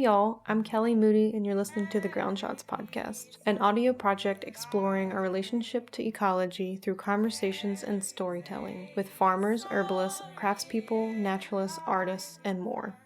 Hey y'all, I'm Kelly Moody and you're listening to the Ground Shots podcast, an audio project exploring our relationship to ecology through conversations and storytelling with farmers, herbalists, craftspeople, naturalists, artists, and more.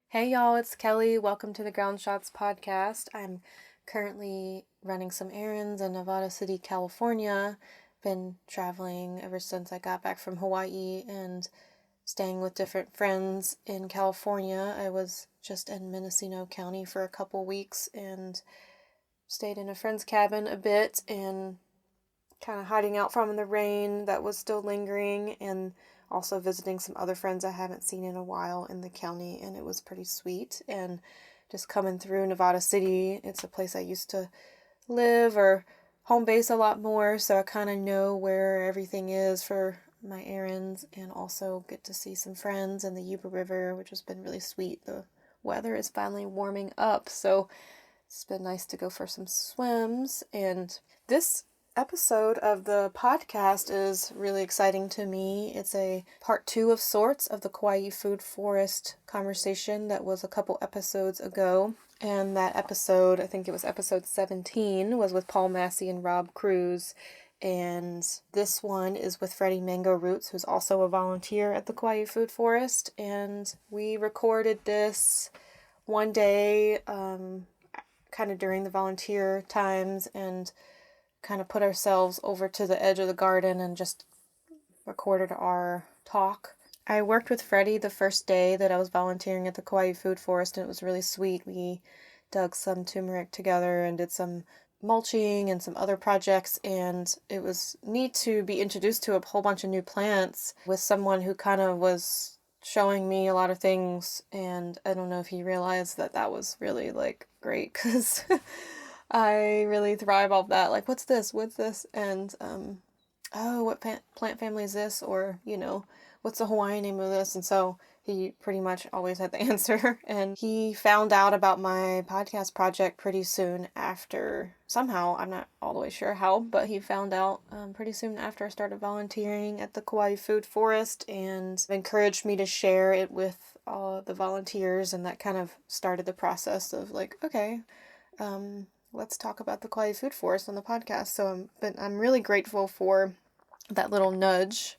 Hey y'all, it's Kelly. Welcome to the Ground Shots podcast. I'm currently running some errands in Nevada City, California. Been traveling ever since I got back from Hawaii and staying with different friends in California. I was just in Mendocino County for a couple weeks and stayed in a friend's cabin a bit and kind of hiding out from the rain that was still lingering, and also visiting some other friends I haven't seen in a while in the county, and it was pretty sweet. And just coming through Nevada City, it's a place I used to live or home base a lot more, so I kind of know where everything is for my errands, and also get to see some friends in the Yuba River, which has been really sweet. The weather is finally warming up, so it's been nice to go for some swims. And this episode of the podcast is really exciting to me. It's a part 2 of sorts of the Kaua'i Food Forest conversation that was a couple episodes ago. And that episode, I think it was episode 17, was with Paul Massey and Cruz. And this one is with Freddie Mango Roots, who's also a volunteer at the Kaua'i Food Forest. And we recorded this one day, kind of during the volunteer times, and kind of put ourselves over to the edge of the garden and just recorded our talk. I worked with Freddie the first day that I was volunteering at the Kaua'i Food Forest, and it was really sweet. We dug some turmeric together and did some mulching and some other projects, and it was neat to be introduced to a whole bunch of new plants with someone who kind of was showing me a lot of things. And I don't know if he realized that that was really great, because I really thrive off that. Like, what's this? And, what plant family is this? Or, what's the Hawaiian name of this? And so he pretty much always had the answer. And he found out about my podcast project pretty soon after. Somehow, I'm not all the way sure how, but he found out pretty soon after I started volunteering at the Kaua'i Food Forest, and encouraged me to share it with all the volunteers. And that kind of started the process of okay, let's talk about the Kaua'i Food Forest on the podcast. So I'm really grateful for that little nudge,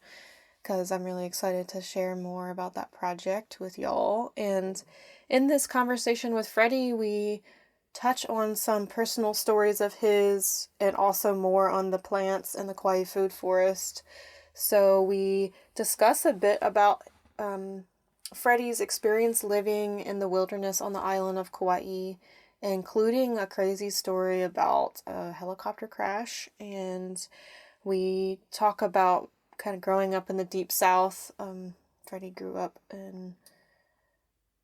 because I'm really excited to share more about that project with y'all. And in this conversation with Freddie, we touch on some personal stories of his, and also more on the plants and the Kaua'i Food Forest. So we discuss a bit about Freddie's experience living in the wilderness on the island of Kaua'i, including a crazy story about a helicopter crash. And we talk about kind of growing up in the Deep South. Freddie grew up in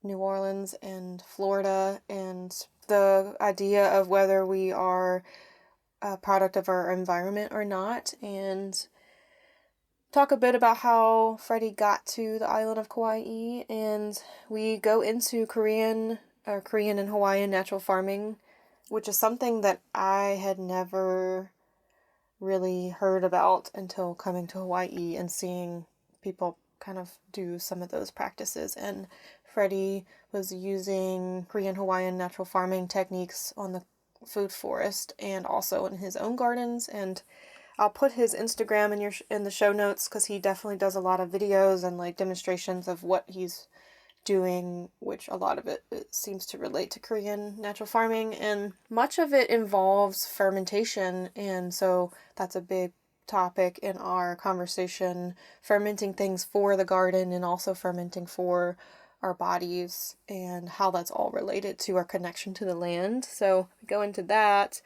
New Orleans and Florida, and the idea of whether we are a product of our environment or not, and talk a bit about how Freddie got to the island of Kaua'i. And we go into Korean and Hawaiian natural farming, which is something that I had never really heard about until coming to Hawaii and seeing people kind of do some of those practices. And Freddie was using Korean Hawaiian natural farming techniques on the food forest and also in his own gardens. And I'll put his Instagram in the show notes, because he definitely does a lot of videos and demonstrations of what he's doing, which a lot of it seems to relate to Korean natural farming, and much of it involves fermentation. And so that's a big topic in our conversation, fermenting things for the garden and also fermenting for our bodies, and how that's all related to our connection to the land. So we go into that,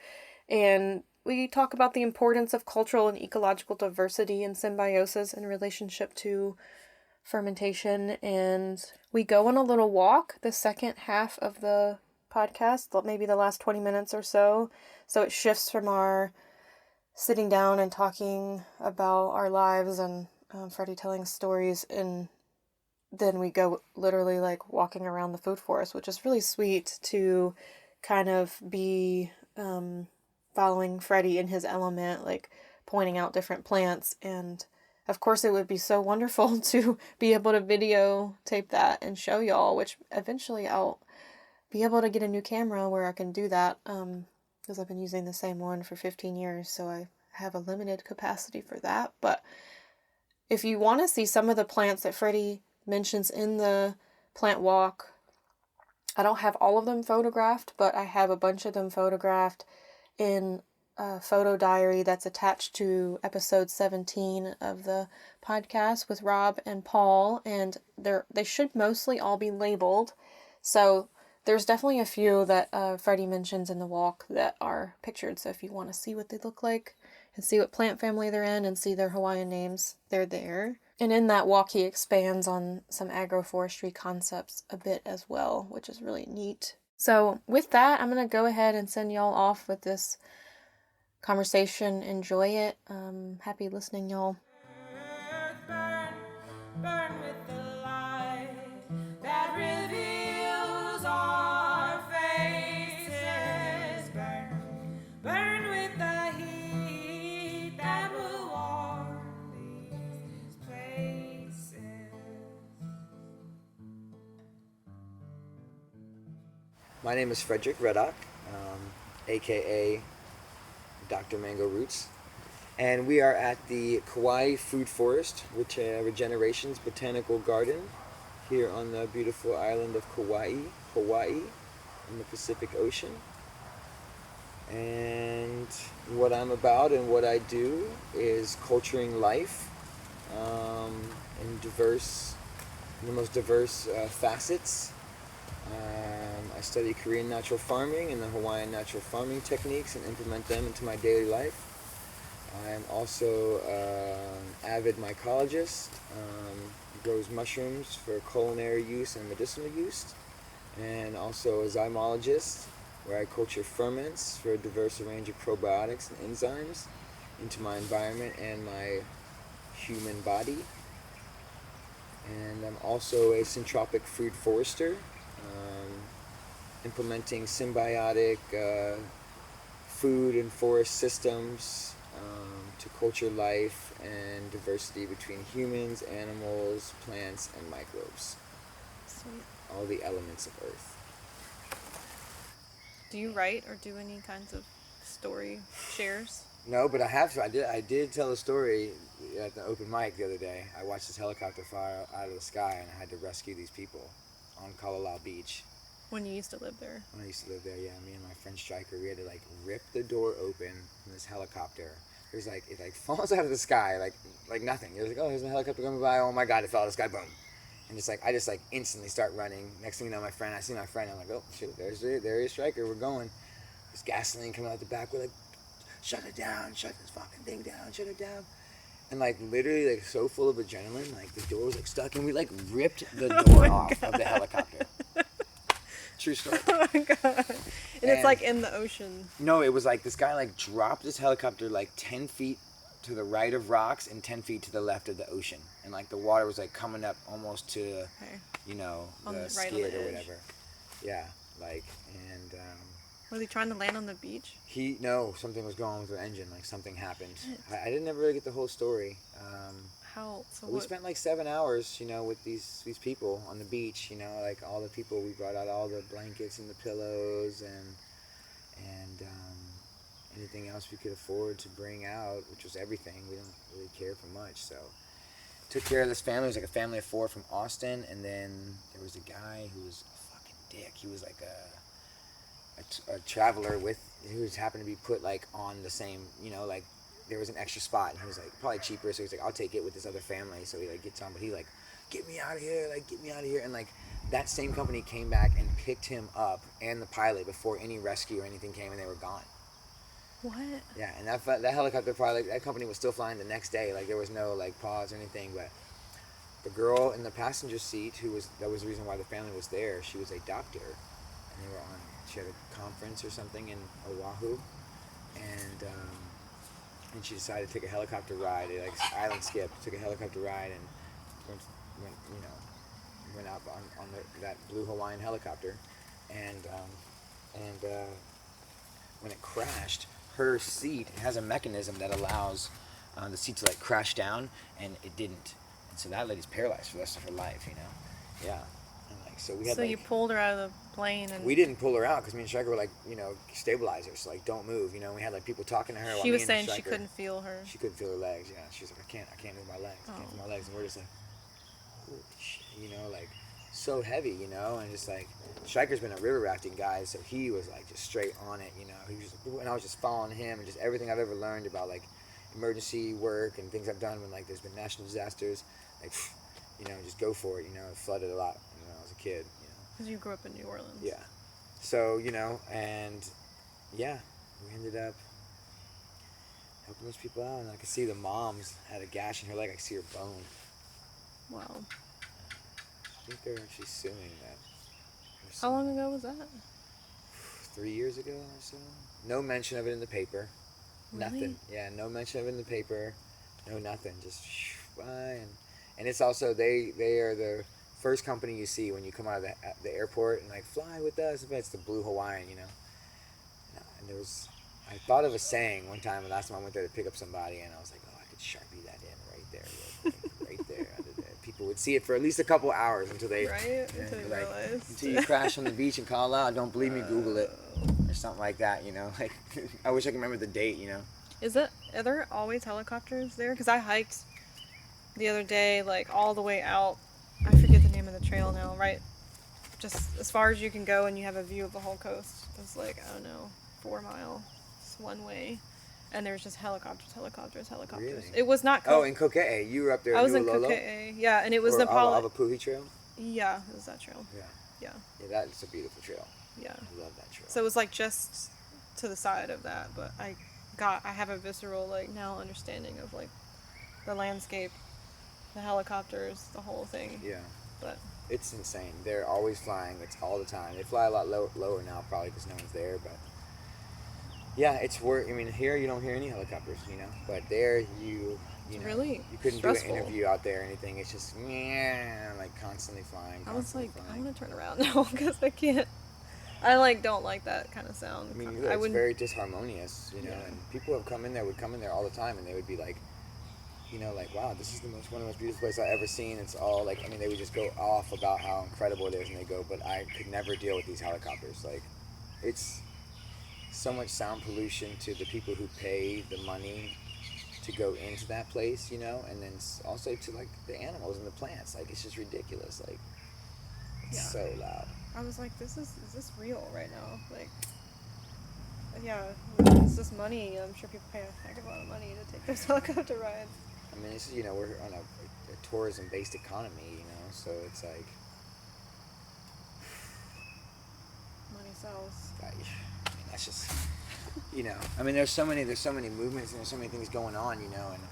and we talk about the importance of cultural and ecological diversity and symbiosis in relationship to fermentation. And we go on a little walk the second half of the podcast, maybe the last 20 minutes or so. So it shifts from our sitting down and talking about our lives and Freddie telling stories, and then we go literally walking around the food forest, which is really sweet to kind of be following Freddie in his element, like pointing out different plants. And of course it would be so wonderful to be able to videotape that and show y'all, which eventually I'll be able to get a new camera where I can do that, because I've been using the same one for 15 years, so I have a limited capacity for that. But if you want to see some of the plants that Freddie mentions in the plant walk, I don't have all of them photographed, but I have a bunch of them photographed in a photo diary that's attached to episode 17 of the podcast with Rob and Paul, and they should mostly all be labeled. So there's definitely a few that Freddie mentions in the walk that are pictured, so if you want to see what they look like and see what plant family they're in and see their Hawaiian names, they're there. And in that walk, he expands on some agroforestry concepts a bit as well, which is really neat. So with that, I'm going to go ahead and send y'all off with this conversation. Enjoy it. Happy listening, y'all. Burn, burn with the light that reveals our faces. Burn, burn with the heat that will warm these places. My name is Frederick Reddock, aka Dr. Mango Roots, and we are at the Kaua'i Food Forest, which Regeneration's Botanical Garden, here on the beautiful island of Kaua'i, Hawaii, in the Pacific Ocean. And what I'm about and what I do is culturing life in the most diverse facets. I study Korean natural farming and the Hawaiian natural farming techniques and implement them into my daily life. I am also an avid mycologist, grows mushrooms for culinary use and medicinal use, and also a zymologist, where I culture ferments for a diverse range of probiotics and enzymes into my environment and my human body. And I'm also a syntropic food forester, implementing symbiotic food and forest systems to culture life and diversity between humans, animals, plants, and microbes. Sweet. All the elements of Earth. Do you write or do any kinds of story shares? No, but I have to. I did tell a story at the open mic the other day. I watched this helicopter fly out of the sky, and I had to rescue these people on Kalalau Beach. When you used to live there? When I used to live there, yeah. Me and my friend Stryker, we had to rip the door open from this helicopter. It was it falls out of the sky like nothing. It was oh, there's a helicopter coming by. Oh my God, it fell out of the sky. Boom. And I just instantly start running. Next thing you know, I see my friend. I'm like, oh shoot, there is Stryker. We're going. There's gasoline coming out the back. We're like, shut it down, shut this fucking thing down, shut it down. And literally so full of adrenaline, the door was stuck, and we ripped the door off of the helicopter. True story. Oh my God. And it's in the ocean. No, it was this guy dropped this helicopter 10 feet to the right of rocks and 10 feet to the left of the ocean. And the water was coming up almost to, the skid or whatever. Yeah, Was he trying to land on the beach? No, something was going on with the engine. Something happened. I didn't ever really get the whole story. How? We spent 7 hours, with these people on the beach. All the people, we brought out all the blankets and the pillows and anything else we could afford to bring out, which was everything. We don't really care for much, so took care of this family. It was a family of 4 from Austin, and then there was a guy who was a fucking dick. He was a traveler who was happened to be put on the same, there was an extra spot, and he was probably cheaper, so he's I'll take it with this other family. So he gets on, but he get me out of here, get me out of here. And that same company came back and picked him up and the pilot before any rescue or anything came, and they were gone. What? Yeah, and that helicopter probably, that company was still flying the next day. There was no pause or anything. But the girl in the passenger seat, that was the reason why the family was there. She was a doctor, and they were on. She had a conference or something in Oahu, and she decided to take a helicopter ride. Island skip, took a helicopter ride, and went out on that blue Hawaiian helicopter, and when it crashed, her seat has a mechanism that allows the seat to like crash down, and it didn't. And so that lady's paralyzed for the rest of her life, you know? Yeah. And like, so we had So like, you pulled her out of the plane and... we didn't pull her out because me and Striker were like, you know, stabilizers, so like don't move, you know. We had like people talking to her. She while was me and saying she Stryker- couldn't feel her. She couldn't feel her legs. Yeah, she was like, I can't move my legs. I can't Oh. feel my legs, and we're just like, holy shit, you know, like so heavy, you know, and just like Striker's been a river rafting guy, so he was like just straight on it, you know. He was just, and I was just following him, and just everything I've ever learned about like emergency work and things I've done when like there's been national disasters, like, you know, just go for it, you know. It flooded a lot when I was a kid, you know. Because you grew up in New Orleans. Yeah. So, you know, and yeah, we ended up helping those people out, and I could see the mom's had a gash in her leg. I could see her bone. Wow. I think they're actually suing that. How long ago was that? 3 years ago or so. No mention of it in the paper. Really? Nothing. Yeah, no mention of it in the paper. No nothing. Just bye. And it's also they are the first company you see when you come out of the airport and like fly with us. It's the Blue Hawaiian, you know. And there was, I thought of a saying one time. The last time I went there to pick up somebody, and I was like, oh, I could Sharpie that in right there, real quick, right there. People would see it for at least a couple hours until they Until you like, realized. until you crash on the beach in Colorado. Don't believe me, Google it or something like that. You know, like I wish I could remember the date. You know. Are there always helicopters there? Because I hiked the other day, like all the way out. I forget the name of the trail now. Right, just as far as you can go, and you have a view of the whole coast. It's like, I don't know, 4 miles one way, and there's just helicopters. Really? It was not. Oh, in Kaua'i, you were up there. I was in Nu'ulo'olo? Kaua'i, yeah, and it was or the Avapuhi Trail. Yeah, it was that trail. Yeah. Yeah. Yeah, that's a beautiful trail. Yeah. I love that trail. So it was like just to the side of that, but I have a visceral like now understanding of like the landscape, the helicopters, the whole thing. Yeah. But it's insane. They're always flying. It's all the time. They fly a lot lower now, probably because no one's there. But yeah, it's work. I mean, here you don't hear any helicopters, you know. But there, you know, really you couldn't stressful. do an interview out there or anything. It's just like constantly flying. I was like, flying. I want to turn around now because I can't. I like don't like that kind of sound. I mean, it's very disharmonious, you know. Yeah. And people would come in there all the time, and they would be like, you know, like, wow, this is one of the most beautiful places I've ever seen. It's all like, I mean, they would just go off about how incredible it is, and they go, but I could never deal with these helicopters. Like, it's so much sound pollution to the people who pay the money to go into that place, you know, and then also to like the animals and the plants. Like, it's just ridiculous. Like, it's so loud. I was like, is this real right now? Like, yeah, it's just money. I'm sure people pay a heck of a lot of money to take those helicopter rides. I mean, this is, you know, we're on a tourism-based economy, you know, so it's like, Money sells. I mean, that's just, you know, I mean, there's so many movements and there's so many things going on, you know, and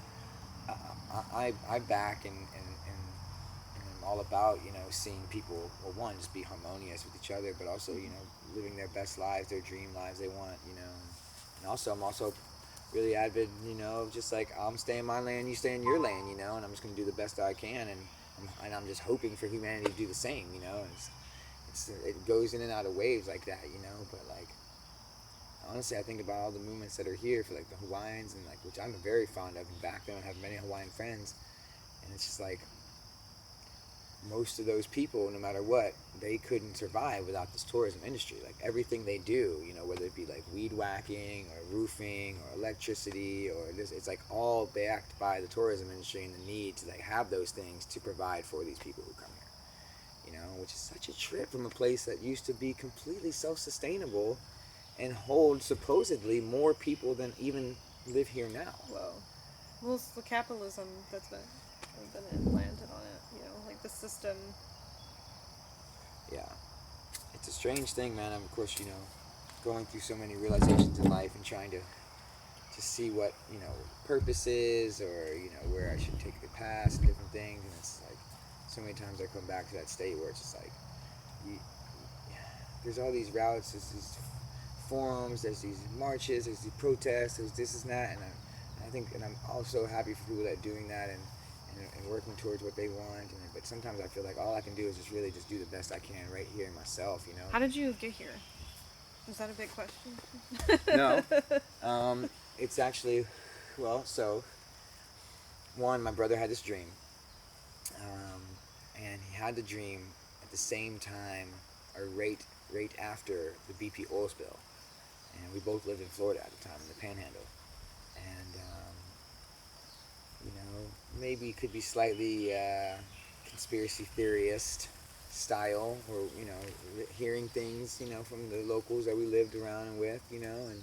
I back and I'm all about, you know, seeing people, well, one, just be harmonious with each other, but also, you know, living their best lives, their dream lives they want, you know, and also I'm also really avid, you know, of just like, I'm staying in my lane, you stay in your lane, you know, and I'm just going to do the best that I can, and I'm just hoping for humanity to do the same, you know. It goes in and out of waves like that, you know, but like, honestly, I think about all the movements that are here for like the Hawaiians, and like, which I'm very fond of, and back then I have many Hawaiian friends, and it's just like, most of those people, no matter what, they couldn't survive without this tourism industry. Like, everything they do, you know, whether it be like weed whacking or roofing or electricity or this, it's like all backed by the tourism industry and the need to like have those things to provide for these people who come here, you know, which is such a trip from a place that used to be completely self-sustainable and hold supposedly more people than even live here now. Whoa. Well, it's the capitalism that's been implanted on it, you know, like the system. Yeah. It's a strange thing, man. Of course, you know, going through so many realizations in life and trying to see what, you know, purpose is, or, you know, where I should take the past, different things, and it's like, so many times I come back to that state where it's just like, there's all these routes, there's these forums, there's these marches, there's these protests, there's this and that, and I think, and I'm also happy for people that are doing that and working towards what they want, but sometimes I feel like all I can do is just really just do the best I can right here myself, you know. How did you get here? Is that a big question? No. It's actually, well, so, one, my brother had this dream. And he had the dream at the same time, or right after the BP oil spill. And we both lived in Florida at the time, in the Panhandle. And, maybe could be slightly conspiracy theorist style, or, hearing things, from the locals that we lived around and with, and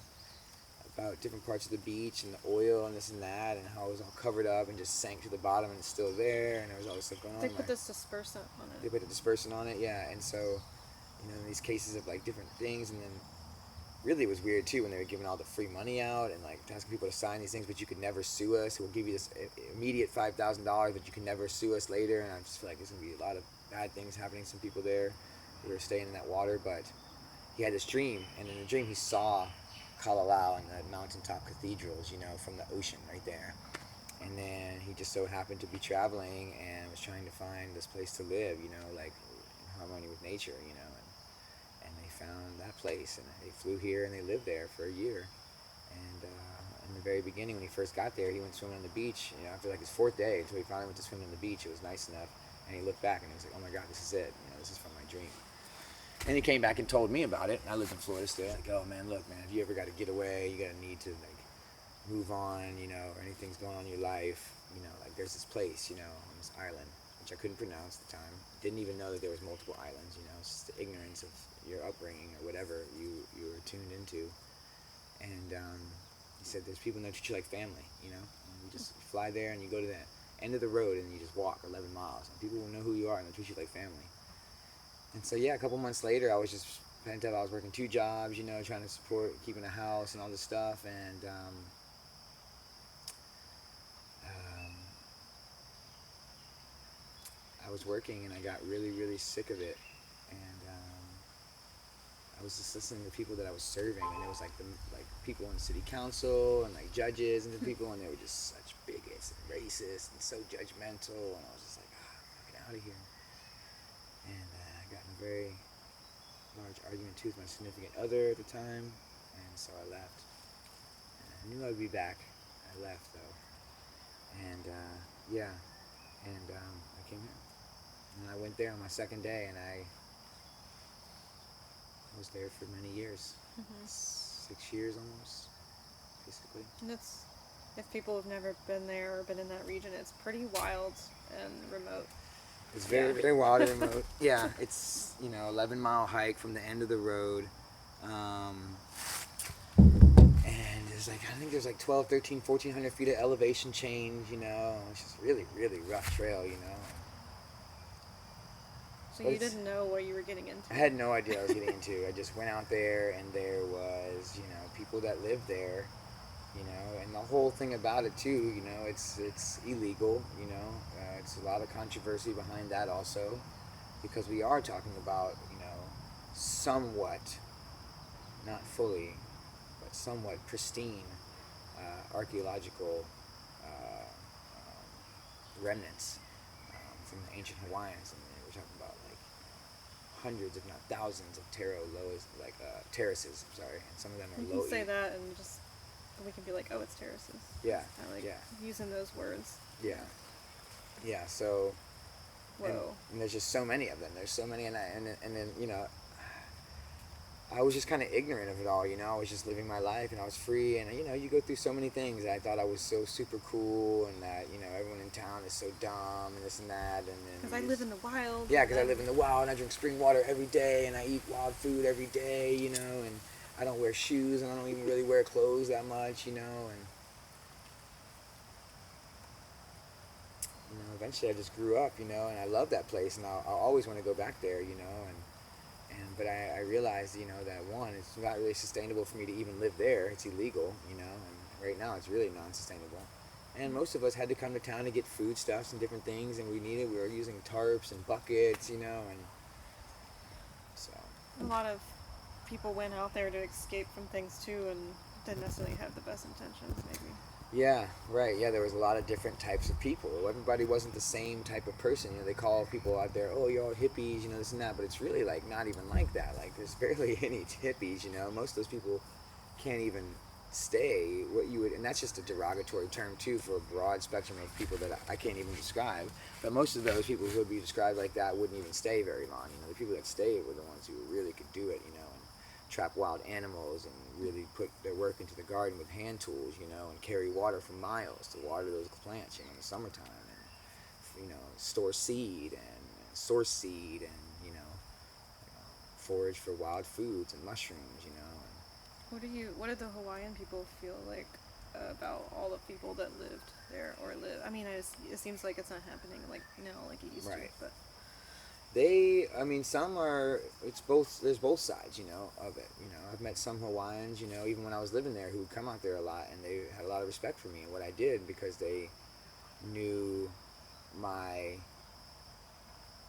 about different parts of the beach and the oil and this and that, and how it was all covered up and just sank to the bottom and it's still there, and there was all this stuff going on. They put this dispersant on it. They put the dispersant on it, yeah. And so, in these cases of like different things, and then really it was weird too when they were giving all the free money out and like asking people to sign these things, but you could never sue us. We'll give you this immediate $5,000, but you can never sue us later. And I just feel like there's gonna be a lot of bad things happening to some people there who were staying in that water. But he had this dream, and in the dream he saw Kalalau and the mountaintop cathedrals, from the ocean right there. And then he just so happened to be traveling and was trying to find this place to live, like in harmony with nature, and they found that place, and they flew here and they lived there for a year. And in the very beginning, when he first got there, he went swimming on the beach, after like his 4th day, until he finally went to swim on the beach. It was nice enough, and he looked back and he was like, oh my God, this is it, this is from my dream. And he came back and told me about it. I lived in Florida still. Like, oh man, look, man, if you ever got to get away, you got to need to like move on, or anything's going on in your life, like there's this place, on this island, which I couldn't pronounce at the time. Didn't even know that there was multiple islands, it's just the ignorance of your upbringing or whatever you were tuned into. And he said, there's people that treat you like family, and you just fly there and you go to the end of the road and you just walk 11 miles, and people will know who you are and they'll treat you like family. And so, yeah, a couple months later, I was just pent up. I was working 2 jobs, trying to support keeping a house and all this stuff. And I was working, and I got really, really sick of it. And I was just listening to people that I was serving, and it was like people in the city council and like judges and the people, and they were just such bigots and racist and so judgmental. And I was just like, get out of here. And I got in a very large argument too with my significant other at the time, and so I left. And I knew I'd be back. I left though, and I came here, and I went there on my 2nd day, and I was there for many years, 6 years almost, basically. And if people have never been there or been in that region, it's pretty wild and remote. It's very, very wild and remote. Yeah, it's, 11-mile hike from the end of the road. And there's I think there's 12, 13, 1,400 feet of elevation change, It's just really, really rough trail, So you didn't know what you were getting into? I had no idea what I was getting into. I just went out there, and there was, people that lived there, and the whole thing about it too, it's illegal, it's a lot of controversy behind that also, because we are talking about, somewhat, not fully, but somewhat pristine archaeological remnants from the ancient Hawaiians, and we're talking about hundreds, if not thousands, of terraces. I'm sorry, and some of them are low. You can say that, and we can be like, oh, it's terraces. Yeah. I like using those words. Yeah. Yeah. So. Whoa. And there's just so many of them. There's so many, and then I was just kind of ignorant of it all. I was just living my life, and I was free, and you go through so many things. I thought I was so super cool, and that everyone in town is so dumb, and this and that, and then because I live in the wild. Yeah, because I live in the wild, and I drink spring water every day, and I eat wild food every day, and I don't wear shoes, and I don't even really wear clothes that much, and eventually I just grew up, and I love that place, and I'll always want to go back there, but I realized, that one, it's not really sustainable for me to even live there. It's illegal, and right now it's really non-sustainable. And most of us had to come to town to get foodstuffs and different things, and we were using tarps and buckets, and so. A lot of people went out there to escape from things too, and didn't necessarily have the best intentions, maybe. Yeah, right. Yeah, there was a lot of different types of people. Everybody wasn't the same type of person. You know, they call people out there, oh, you're all hippies, you know, this and that. But it's really like not even like that. Like there's barely any hippies. You know, most of those people can't even stay what you would, and that's just a derogatory term too for a broad spectrum of people that I can't even describe. But most of those people who would be described like that wouldn't even stay very long. You know, the people that stayed were the ones who really could do it. You know, and trap wild animals and really put their work into the garden with hand tools. You know, and carry water for miles to water those plants. You know, in the summertime, and store seed and source seed and forage for wild foods and mushrooms. You know. What did the Hawaiian people feel like about all the people that lived there or live? I mean, it seems like it's not happening like like it used to, Right. but I mean, some are, it's both, there's both sides, of it. I've met some Hawaiians, even when I was living there, who would come out there a lot, and they had a lot of respect for me and what I did because they knew my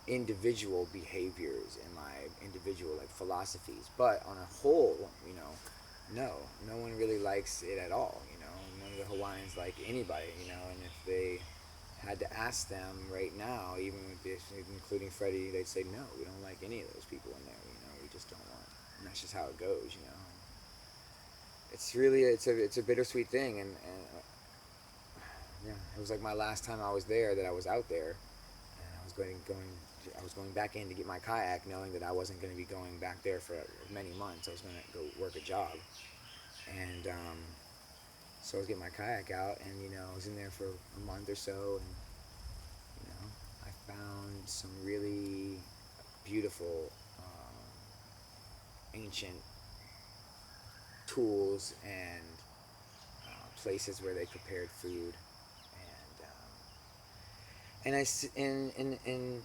individual behaviors and my individual, like, philosophies. But on a whole, no one really likes it at all, None of the Hawaiians like anybody, and if they had to ask them right now, even with this, including Freddie, they'd say no. We don't like any of those people in there. We just don't want. And that's just how it goes. It's really it's a bittersweet thing, and yeah, it was like my last time I was there that I was out there, and I was going back in to get my kayak, knowing that I wasn't going to be going back there for many months. I was going to go work a job, and so I was getting my kayak out, and I was in there for a month or so, and I found some really beautiful ancient tools and places where they prepared food, and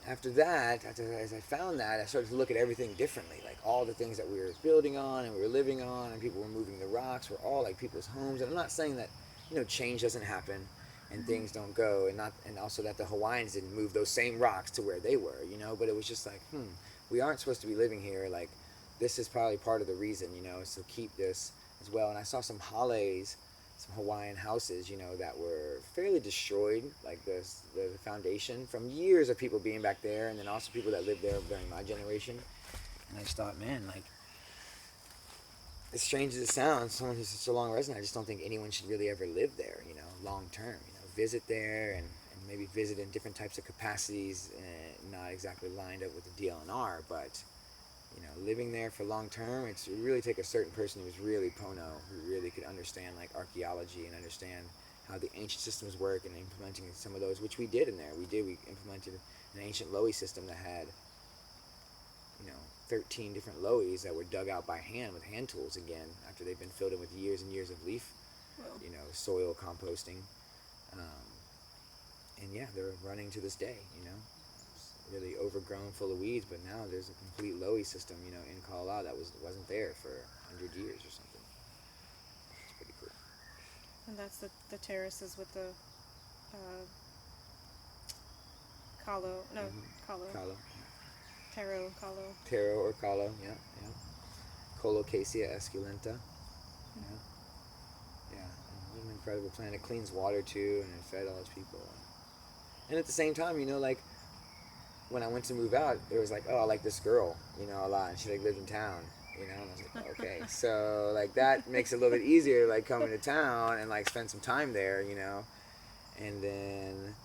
after that, as I found that, I started to look at everything differently. Like all the things that we were building on and we were living on, and people were moving the rocks, were all like people's homes. And I'm not saying that change doesn't happen and things don't go, and also that the Hawaiians didn't move those same rocks to where they were, But it was just like, we aren't supposed to be living here. Like this is probably part of the reason, is to keep this as well. And I saw some hales, some Hawaiian houses, that were fairly destroyed, like the foundation from years of people being back there, and then also people that lived there during my generation. And I just thought, man, like, as strange as it sounds, someone who's such a long resident, I just don't think anyone should really ever live there, long term. Visit there and maybe visit in different types of capacities, not exactly lined up with the DLNR, but living there for long term, it really take a certain person who's really Pono, who really could understand like archaeology and understand how the ancient systems work, and implementing some of those, which we did in there. We implemented an ancient loey system that had, 13 different loeys that were dug out by hand with hand tools again, after they've been filled in with years and years of leaf, well, soil composting. Um, and yeah, they're running to this day, really overgrown, full of weeds, but now there's a complete loey system, in Kaua'i that wasn't there for 100 years or something. It's pretty cool. and that's the terraces with the uh, kalo, no, kalo, Kalo. taro, kalo. Taro or kalo, yeah, yeah. Colocasia esculenta, yeah, yeah. An incredible plant. It cleans water too, and it fed all its people. And at the same time, like, when I went to move out, it was like, oh, I like this girl, a lot, and she like lived in town, and I was like, oh, okay, so like that makes it a little bit easier, like coming to town and like spend some time there, and then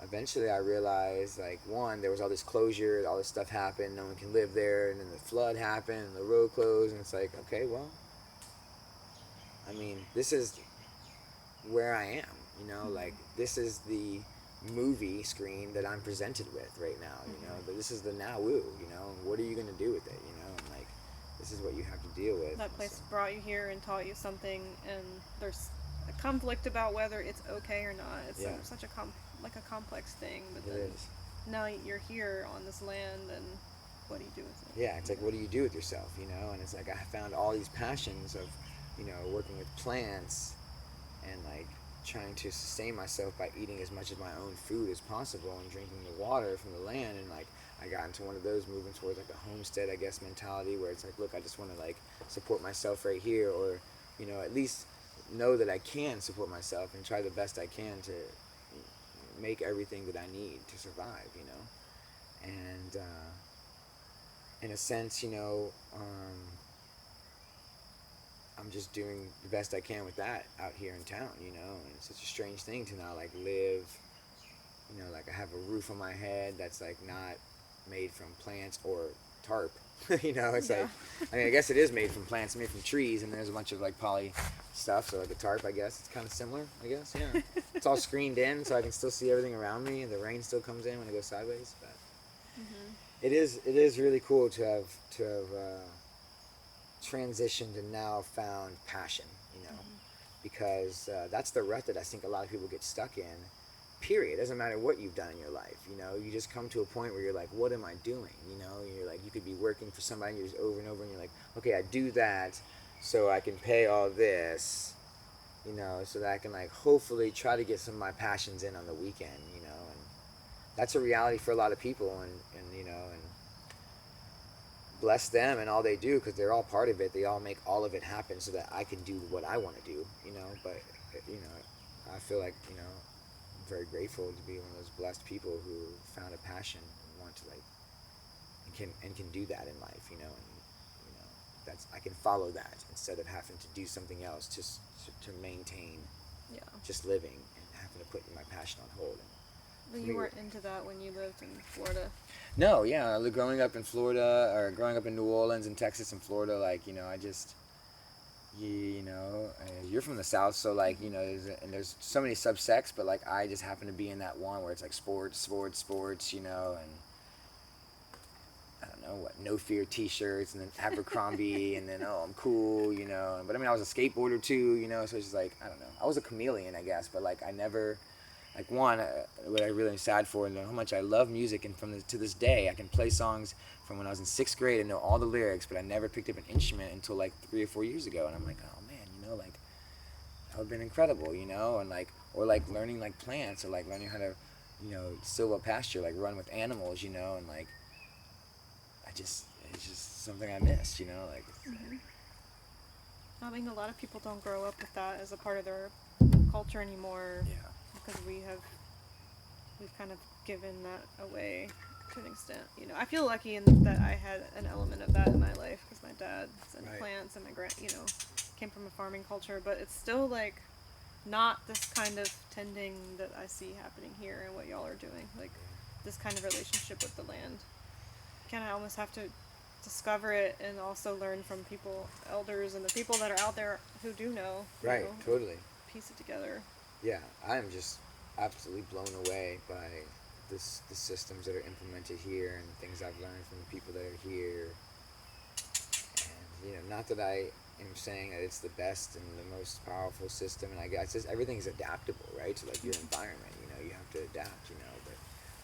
eventually I realized, like, one, there was all this closure, all this stuff happened, no one can live there, and then the flood happened, and the road closed, and it's like, okay, well, I mean, this is where I am, like, this is the movie screen that I'm presented with right now, but this is the Nauvoo, what are you going to do with it, and like, this is what you have to deal with. That place brought you here and taught you something, and there's a conflict about whether it's okay or not. It's such a complex thing, but it then is. Now you're here on this land, and what do you do with it? Yeah, it's like, what do you do with yourself, and it's like I found all these passions of, working with plants and like trying to sustain myself by eating as much of my own food as possible and drinking the water from the land, and like I got into one of those, moving towards like a homestead, I guess, mentality, where it's like, look, I just want to like support myself right here, or at least know that I can support myself and try the best I can to make everything that I need to survive, you know. And in a sense, you know, I'm just doing the best I can with that out here in town, you know. And it's such a strange thing to now like live, you know, like I have a roof on my head that's like not made from plants or tarp. You know, it's like, I mean, I guess it is made from plants, made from trees, and there's a bunch of like poly stuff. So like a tarp, I guess it's kind of similar. I guess, yeah. It's all screened in, so I can still see everything around me, and the rain still comes in when it goes sideways. But it is really cool to have transitioned and now found passion. You know, because that's the rut that I think a lot of people get stuck in. Period. It doesn't matter what you've done in your life. You know, you just come to a point where you're like, what am I doing? You know, you're like, you could be working for somebody, and you're just over and over, and you're like, okay, I do that so I can pay all this, you know, so that I can like hopefully try to get some of my passions in on the weekend, you know, and that's a reality for a lot of people, and you know, and bless them and all they do, because they're all part of it. They all make all of it happen so that I can do what I want to do, you know. But you know, I feel like, you know, I'm very grateful to be one of those blessed people who found a passion and want to like and can do that in life, you know. And you know, that's, I can follow that instead of having to do something else just to maintain just living and having to put my passion on hold. But you weren't into that when you lived in Florida? No, yeah, growing up in Florida, or growing up in New Orleans and Texas and Florida, like, you know, I just, you know, you're from the South, so like, you know, there's so many subsects, but like I just happen to be in that one where it's like sports, you know, and I don't know what, No Fear T-shirts, and then Abercrombie, and then, oh, I'm cool, you know. But I mean, I was a skateboarder too, you know, so it's just like, I don't know, I was a chameleon, I guess, but like I never, like, one, what I really am sad for, and how much I love music, and to this day, I can play songs from when I was in 6th grade and know all the lyrics, but I never picked up an instrument until like 3 or 4 years ago, and I'm like, oh man, you know, like, that would have been incredible, you know, and like, or like learning like plants, or like learning how to, you know, silva pasture, like run with animals, you know, and like, it's just something I missed, you know, like. I mean, a lot of people don't grow up with that as a part of their culture anymore. Yeah. Because we've kind of given that away to an extent. You know, I feel lucky in that I had an element of that in my life, because my dad's into plants, and my you know, came from a farming culture. But it's still like not this kind of tending that I see happening here and what y'all are doing. Like this kind of relationship with the land. Kind of almost have to discover it and also learn from people, elders, and the people that are out there who do know. Right. Know, totally. Piece it together. Yeah, I'm just absolutely blown away by the systems that are implemented here, and things I've learned from the people that are here. And, you know, not that I am saying that it's the best and the most powerful system, and I guess just everything's adaptable, right? To like your environment, you know, you have to adapt, you know. But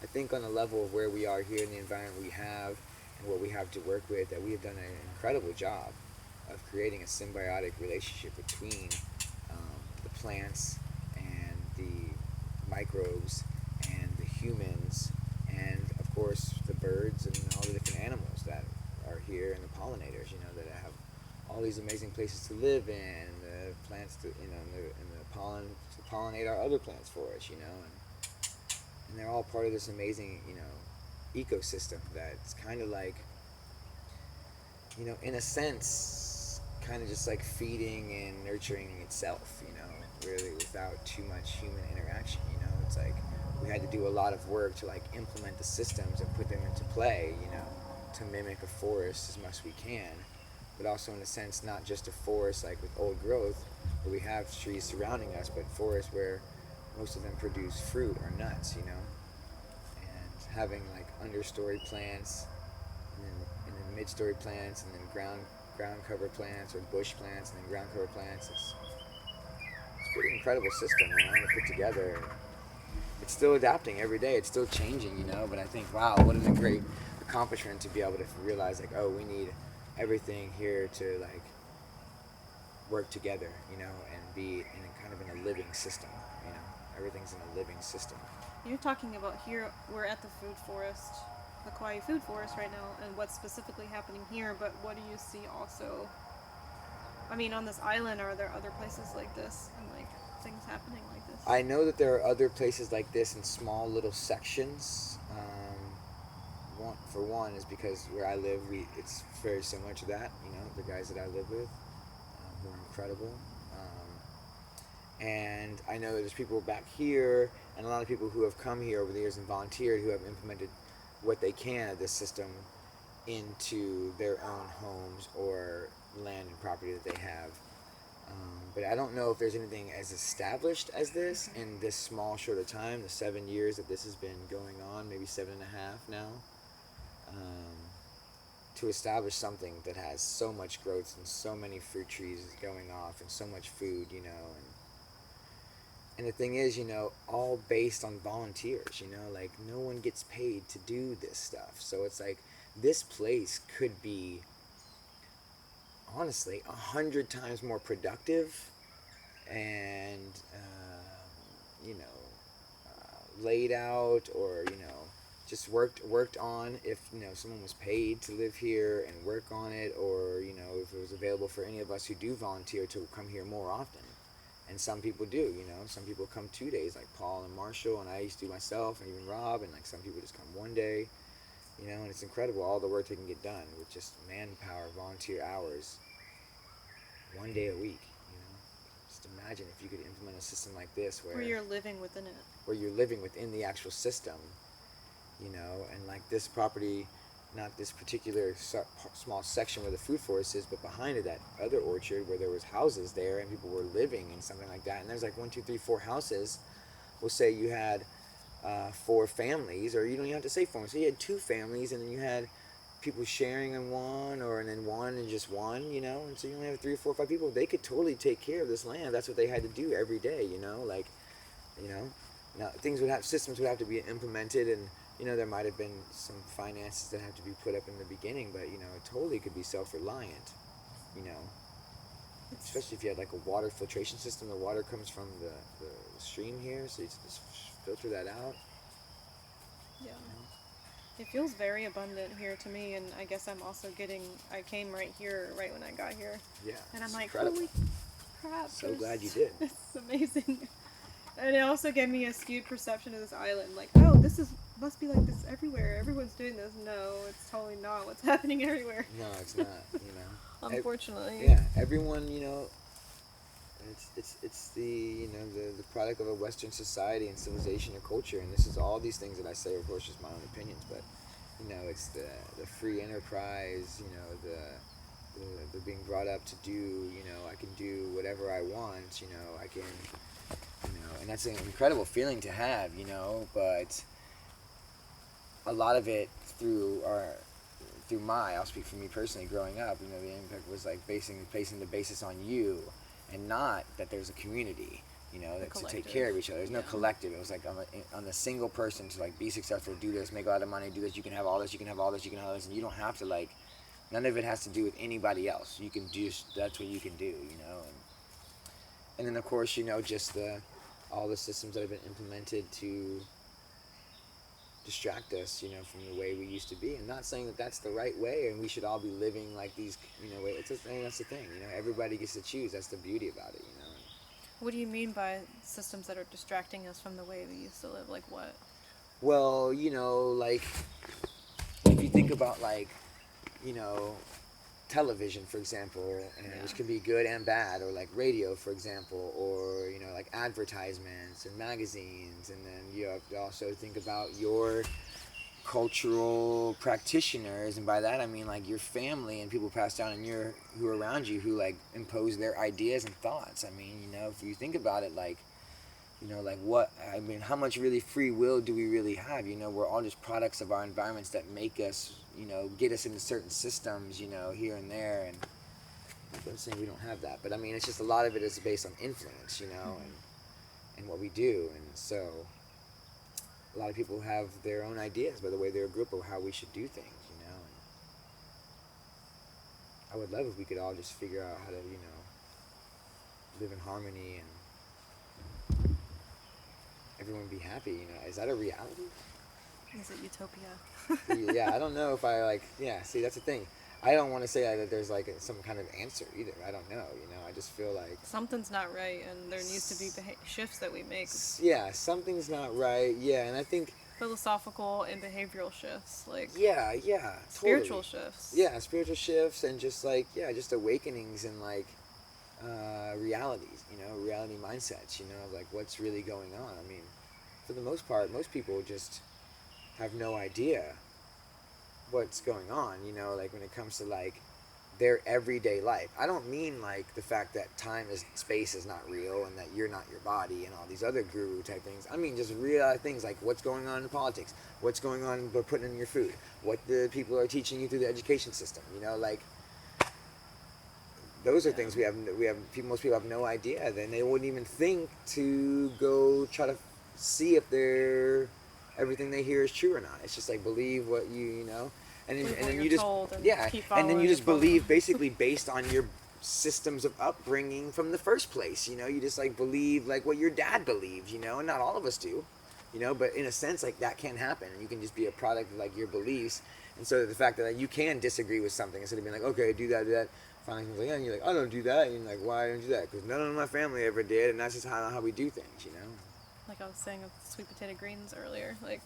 I think on the level of where we are here in the environment we have and what we have to work with, that we have done an incredible job of creating a symbiotic relationship between the plants and the microbes and the humans, and of course the birds and all the different animals that are here, and the pollinators, you know, that have all these amazing places to live in, and the plants to, you know, and the pollen to pollinate our other plants for us, you know, and they're all part of this amazing, you know, ecosystem that's kind of like, you know, in a sense, kind of just like feeding and nurturing itself, you know, really without too much human interaction, you know. It's like we had to do a lot of work to like implement the systems and put them into play, you know, to mimic a forest as much as we can, but also in a sense not just a forest like with old growth where we have trees surrounding us, but forests where most of them produce fruit or nuts, you know, and having like understory plants, and then mid-story plants, and then ground cover plants, or bush plants, and then ground cover plants. It's a pretty incredible system, you know, to put together. It's still adapting every day. It's still changing, you know. But I think, wow, what a great accomplishment to be able to realize, like, oh, we need everything here to like work together, you know, and be in a kind of in a living system, you know. Everything's in a living system. You're talking about here. We're at the food forest, the Kaua'i Food Forest right now, and what's specifically happening here. But what do you see also I mean, on this island, are there other places like this and like things happening like this? I know that there are other places like this in small little sections. For one is because where I live, it's very similar to that. You know, the guys that I live with, who are incredible. And I know there's people back here, and a lot of people who have come here over the years and volunteered who have implemented what they can of this system into their own homes or land and property that they have. But I don't know if there's anything as established as this in this small short of time, the 7 years that this has been going on, maybe 7.5 now, to establish something that has so much growth and so many fruit trees going off and so much food, you know, and the thing is, you know, all based on volunteers, you know, like no one gets paid to do this stuff. So it's like this place could be honestly 100 times more productive and you know, laid out, or you know, just worked on if you know someone was paid to live here and work on it, or you know, if it was available for any of us who do volunteer to come here more often. And some people do, you know, some people come 2 days, like Paul and Marshall, and I used to myself, and even Rob, and like some people just come 1 day, you know, and it's incredible all the work they can get done with just manpower, volunteer hours, 1 day a week, you know. Just imagine if you could implement a system like this where you're living within it. Where you're living within the actual system, you know, and like this property, not this particular small section where the food forest is, but behind it, that other orchard where there was houses there and people were living in something like that. And there's like 1, 2, 3, 4 houses. We'll say you had 4 families, or you don't even have to say 4. So you had 2 families, and then you had people sharing in one, or and then one and just one, you know. And so you only have 3 or 4 or 5 people. They could totally take care of this land. That's what they had to do every day, you know. Like, you know, now systems would have to be implemented, and you know, there might have been some finances that have to be put up in the beginning, but you know, it totally could be self-reliant, you know, especially if you had like a water filtration system. The water comes from the stream here, so you just filter that out. Yeah. You know? It feels very abundant here to me, and I guess I'm also I came right here, right when I got here. Yeah. And I'm like, incredible. Holy crap. So glad you did. It's amazing. And it also gave me a skewed perception of this island. Like, oh, must be like this everywhere. Everyone's doing this. No, it's totally not what's happening everywhere. No, it's not, you know. Unfortunately. Yeah, everyone, you know, it's the, you know, the product of a Western society and civilization and culture, and this is all these things that I say, of course, just my own opinions, but, you know, it's the free enterprise, you know, the being brought up to do, you know, I can do whatever I want, you know, I can, you know, and that's an incredible feeling to have, you know, but a lot of it I'll speak for me personally, growing up, you know, the impact was like placing the basis on you, and not that there's a community, you know, that to take care of each other. There's no collective. It was like on the single person to like be successful, do this, make a lot of money, do this, you can have all this, you can have all this, you can have all this, and you don't have to like, none of it has to do with anybody else. You can that's what you can do, you know, and then of course, you know, just all the systems that have been implemented to distract us, you know, from the way we used to be. And not saying that that's the right way and we should all be living like these, you know, ways. That's the thing, you know, everybody gets to choose. That's the beauty about it, you know. What do you mean by systems that are distracting us from the way we used to live? Like what? Well, you know, like if you think about like, you know, television, for example, which can be good and bad, or like radio, for example, or you know, like advertisements and magazines, and then you have to also think about your cultural practitioners, and by that I mean like your family and people passed down and who are around you, who like impose their ideas and thoughts. I mean, you know, if you think about it, like, you know, like how much really free will do we really have? You know, we're all just products of our environments that make us, you know, get us into certain systems, you know, here and there. And I'm saying we don't have that, but I mean, it's just a lot of it is based on influence, you know, and what we do. And so a lot of people have their own ideas by the way they're a group of how we should do things, you know. And I would love if we could all just figure out how to, you know, live in harmony and everyone be happy, you know. Is that a reality? Is it utopia? Yeah, I don't know if I see, that's the thing. I don't want to say that there's like some kind of answer either. I don't know. I just feel like something's not right, and there needs to be shifts that we make. Yeah, something's not right. Yeah, and I think philosophical and behavioral shifts, like yeah, spiritual totally. shifts. Yeah, spiritual shifts and just like just awakenings and like realities. Reality mindsets. Like what's really going on. I mean, for the most part, most people just have no idea what's going on, like when it comes to like their everyday life. I don't mean like the fact that space is not real and that you're not your body and all these other guru type things. I mean just real things like what's going on in politics, what's going on with putting in your food, what the people are teaching you through the education system, like those are things most people have no idea. Then they wouldn't even think to go try to see if everything they hear is true or not. It's just like believe what and then you just and then you just believe basically based on your systems of upbringing from the first place. You just like believe like what your dad believed, and not all of us do, but in a sense like that can happen, and you can just be a product of like your beliefs. And so the fact that like, you can disagree with something instead of being like, okay, do that, finally comes like, yeah, and you're like, I don't do that, and you're like, why don't you do that? Because none of my family ever did, and that's just how we do things. Like I was saying with sweet potato greens earlier, like,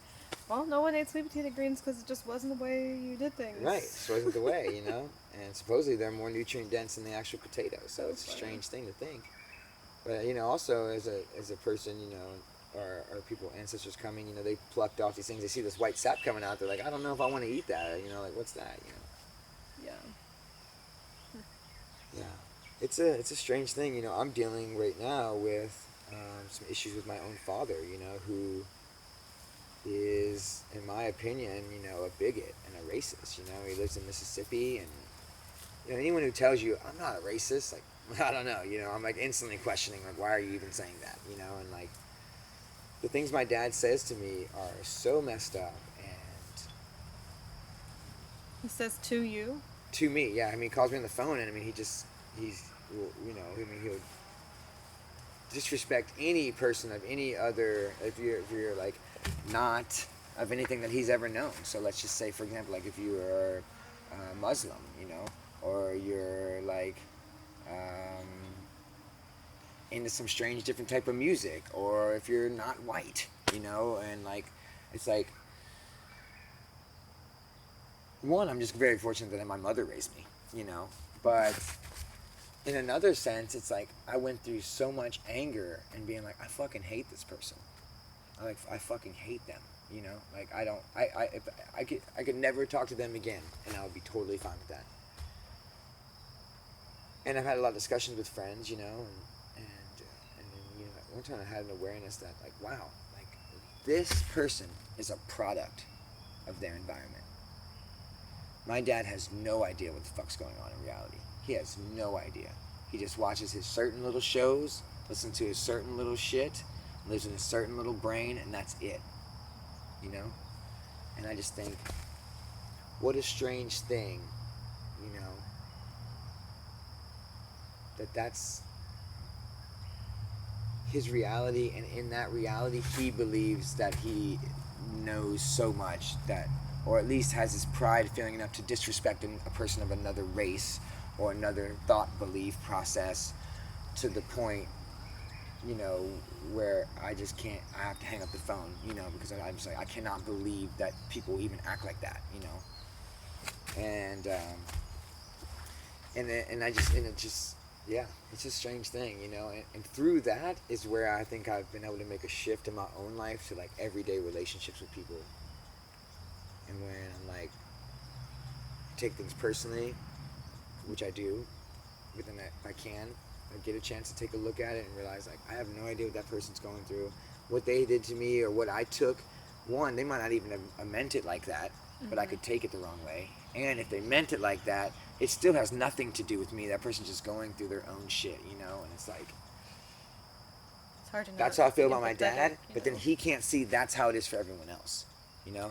well, no one ate sweet potato greens because it just wasn't the way you did things. Right, it just wasn't the way, And supposedly they're more nutrient dense than the actual potato, so it's a strange thing to think. But also as a person, or people, ancestors coming, they plucked off these things. They see this white sap coming out. They're like, I don't know if I want to eat that. Like what's that? Yeah. Yeah, it's a strange thing. I'm dealing right now with some issues with my own father. Who is, in my opinion, a bigot and a racist. He lives in Mississippi, and anyone who tells you I'm not a racist, like I don't know, I'm like instantly questioning like why are you even saying that, and like the things my dad says to me are so messed up. And he says to you? To me, yeah. I mean, he calls me on the phone, and I mean he's he'll disrespect any person of any other, if you're like not of anything that he's ever known. So let's just say, for example, like if you are Muslim, or you're like into some strange different type of music, or if you're not white, and like it's like, one, I'm just very fortunate that my mother raised me, but in another sense, it's like I went through so much anger and being like, I fucking hate this person. I fucking hate them, Like I could never talk to them again, and I would be totally fine with that. And I've had a lot of discussions with friends, and one time I had an awareness that like, wow, like this person is a product of their environment. My dad has no idea what the fuck's going on in reality. He has no idea. He just watches his certain little shows, listens to his certain little shit, lives in a certain little brain, and that's it. And I just think, what a strange thing, that's his reality, and in that reality, he believes that he knows so much that, or at least has his pride feeling enough to disrespect a person of another race or another thought belief process to the point, where I just can't, I have to hang up the phone, because I'm just like, I cannot believe that people even act like that, and it just, yeah, it's a strange thing, and through that is where I think I've been able to make a shift in my own life to like everyday relationships with people. And when I'm like, take things personally, which I do, within that, if I can, I get a chance to take a look at it and realize like I have no idea what that person's going through, what they did to me or what I took. One, they might not even have meant it like that, but I could take it the wrong way. And if they meant it like that, it still has nothing to do with me. That person's just going through their own shit, and it's like, it's hard to know. That's how I feel about my dad, but then he can't see that's how it is for everyone else.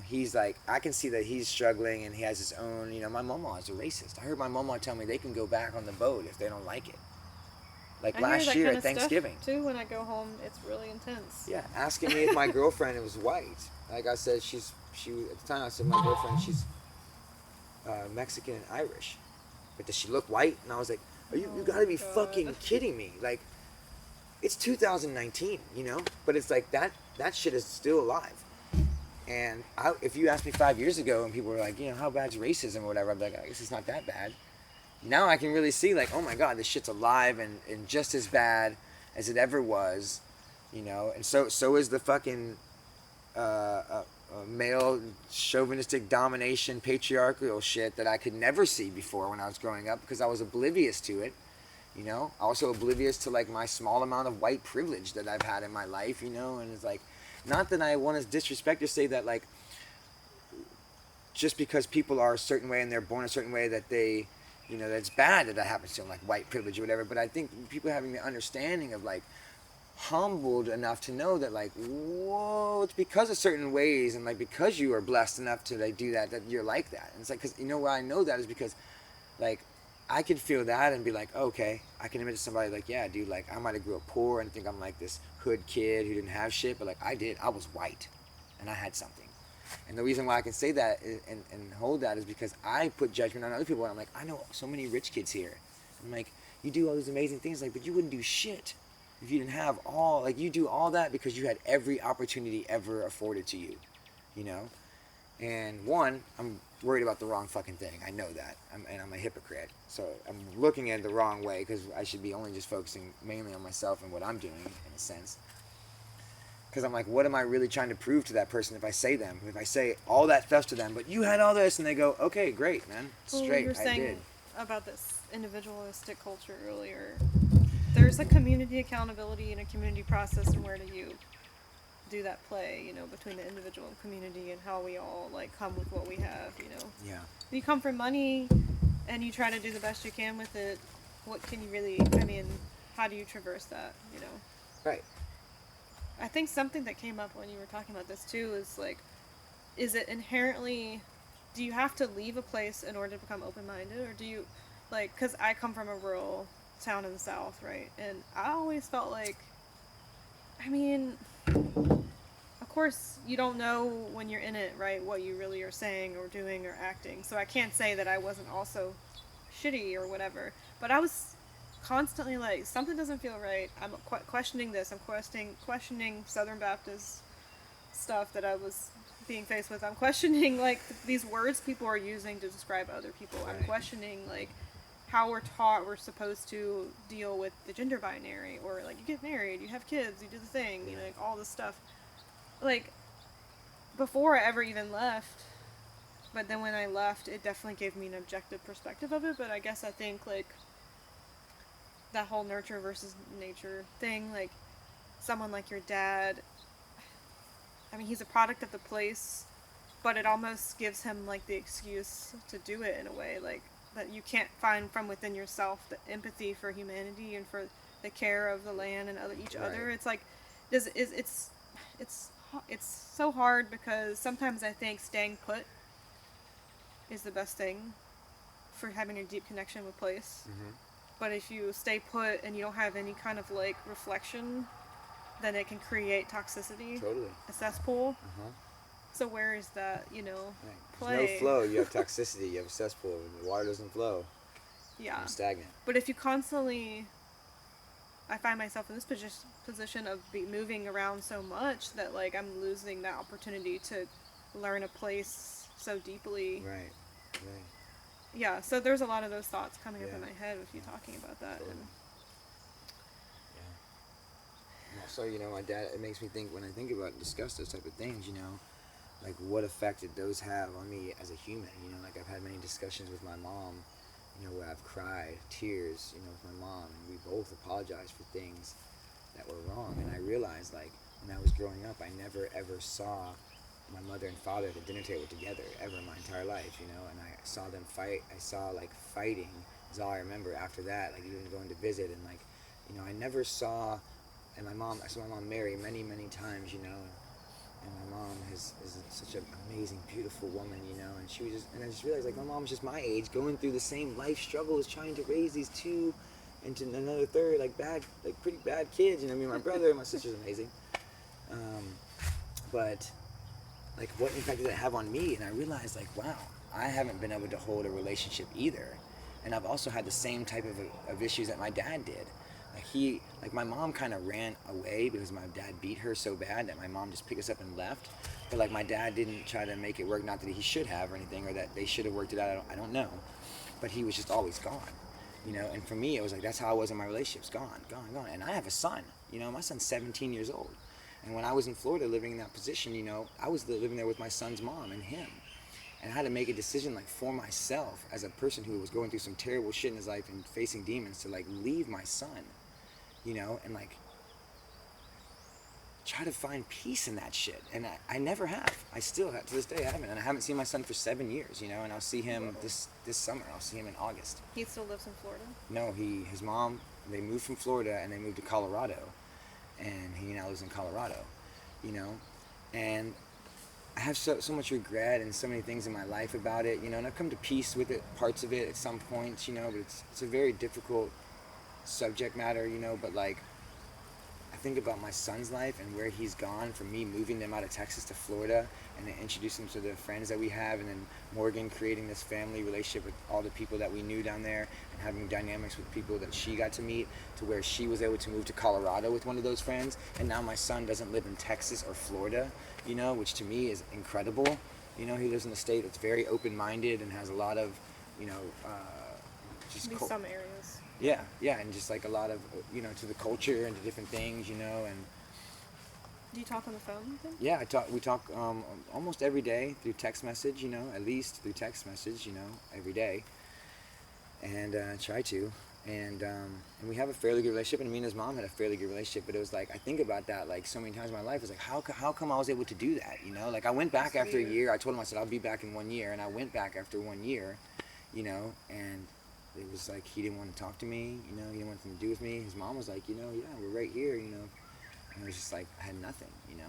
He's like, I can see that he's struggling and he has his own, my mama is a racist. I heard my mama tell me they can go back on the boat if they don't like it. Like last year at Thanksgiving. Too, when I go home, it's really intense. Yeah, asking me if my girlfriend was white. Like I said, she at the time I said my girlfriend, Mexican and Irish. But does she look white? And I was like, you Oh gotta my be God. fucking kidding me. Like, it's 2019, you know? But it's like, that shit is still alive. And if you asked me 5 years ago and people were like, you know, how bad's racism or whatever, I'd be like, I guess it's not that bad. Now I can really see, like, oh my God, this shit's alive and just as bad as it ever was, you know? And so is the fucking male chauvinistic domination patriarchal shit that I could never see before when I was growing up because I was oblivious to it, you know? Also oblivious to, like, my small amount of white privilege that I've had in my life, you know? And it's like, not that I want to disrespect or say that, like, just because people are a certain way and they're born a certain way that they, you know, that's bad that happens to them, like white privilege or whatever. But I think people having the understanding of, like, humbled enough to know that, like, whoa, it's because of certain ways and, like, because you are blessed enough to, like, do that you're like that. And it's like, because, you know, why I know that is because, like, I can feel that and be like, okay, I can admit to somebody, like, yeah, dude, like, I might have grew up poor and think I'm like this hood kid who didn't have shit, but, like, I was white and I had something. And the reason why I can say that and hold that is because I put judgment on other people. And I'm like, I know so many rich kids here. I'm like, you do all these amazing things, like, but you wouldn't do shit if you didn't have all, like, you do all that because you had every opportunity ever afforded to you, you know? And one, I'm worried about the wrong fucking thing. I know that. I'm a hypocrite. So I'm looking at it the wrong way because I should be only just focusing mainly on myself and what I'm doing, in a sense. Because I'm like, what am I really trying to prove to that person if I say all that stuff to them, but you had all this, and they go, okay, great, man, straight, You were I saying did. about this individualistic culture earlier. There's a community accountability and a community process, and where do you do that play, you know, between the individual and community and how we all, like, come with what we have, you know? Yeah. If you come from money and you try to do the best you can with it, what can you really, I mean, how do you traverse that, you know? Right. I think something that came up when you were talking about this too is, like, is it inherently, do you have to leave a place in order to become open-minded, or do you, like, because I come from a rural town in the South, right, and I always felt like, I mean, of course you don't know when you're in it, right, what you really are saying or doing or acting, so I can't say that I wasn't also shitty or whatever, but I was constantly like, something doesn't feel right. I'm questioning this. I'm questioning Southern Baptist stuff that I was being faced with. I'm questioning, like, these words people are using to describe other people. I'm Right. questioning, like, how we're taught we're supposed to deal with the gender binary, or, like, you get married, you have kids, you do the thing, you know, like, all this stuff. Like, before I ever even left, but then when I left, it definitely gave me an objective perspective of it. But I guess I think, like, that whole nurture versus nature thing, like, someone like your dad, I mean, he's a product of the place, but it almost gives him, like, the excuse to do it in a way, like, that you can't find from within yourself the empathy for humanity and for the care of the land and each other. Right. It's like, it's so hard, because sometimes I think staying put is the best thing for having a deep connection with place. Mm-hmm. But if you stay put and you don't have any kind of, like, reflection, then it can create toxicity. Totally. A cesspool. Uh-huh. So where is that, you know, Right. play? There's no flow. You have toxicity. You have a cesspool. The water doesn't flow. Yeah. It's stagnant. But if you constantly, I find myself in this position of moving around so much that, like, I'm losing that opportunity to learn a place so deeply. Right. Right. Yeah, so there's a lot of those thoughts coming up Yeah. in my head with you talking about that. Totally. And Yeah. And also, you know, my dad, it makes me think, when I think about and discuss those type of things, you know, like, what effect did those have on me as a human? You know, like, I've had many discussions with my mom, you know, where I've cried tears, you know, with my mom, and we both apologized for things that were wrong. And I realized, like, when I was growing up, I never ever saw my mother and father at the dinner table together ever in my entire life, you know, and I saw them fight. I saw, like, fighting is all I remember after that, like, even going to visit, and, like, you know, I never saw, and I saw my mom marry many, many times, you know, and my mom is such an amazing, beautiful woman, you know, and I just realized, like, my mom's just my age, going through the same life struggles, trying to raise these two into another third, like, pretty bad kids, you know, I mean, my brother and my sister's amazing, but, like, what impact did it have on me? And I realized, like, wow, I haven't been able to hold a relationship either. And I've also had the same type of issues that my dad did. Like my mom kind of ran away because my dad beat her so bad that my mom just picked us up and left. But like my dad didn't try to make it work, not that he should have or anything, or that they should have worked it out, I don't know. But he was just always gone, and for me it was like, that's how I was in my relationships, gone. And I have a son, my son's 17 years old. And when I was in Florida living in that position, I was living there with my son's mom and him. And I had to make a decision like for myself as a person who was going through some terrible shit in his life and facing demons to like leave my son, and like try to find peace in that shit. And I never have. I still have, to this day I haven't. And I haven't seen my son for 7 years, and I'll see him this summer. I'll see him in August. He still lives in Florida? No, his mom, they moved from Florida and they moved to Colorado. And he now lives in Colorado, and I have so much regret and so many things in my life about it, and I've come to peace with it, parts of it at some points, but it's a very difficult subject matter, but like, I think about my son's life and where he's gone from me moving them out of Texas to Florida and then introducing them to the friends that we have, and then Morgan creating this family relationship with all the people that we knew down there and having dynamics with people that she got to meet, to where she was able to move to Colorado with one of those friends, and now my son doesn't live in Texas or Florida, which to me is incredible. He lives in a state that's very open-minded and has a lot of, just some areas. Yeah, and just like a lot of, to the culture and to different things, and Do you talk on the phone with him? yeah, we talk almost every day through text message, at least through text message, every day, and try to, and we have a fairly good relationship, and me and his mom had a fairly good relationship, but it was like, I think about that like so many times in my life. It's like, how come I was able to do that, like I went back after a year. I told him, I said, I'll be back in 1 year, and I went back after 1 year, and it was like, he didn't want to talk to me, he didn't want anything to do with me. His mom was like, yeah, we're right here, and it was just like, I had nothing, and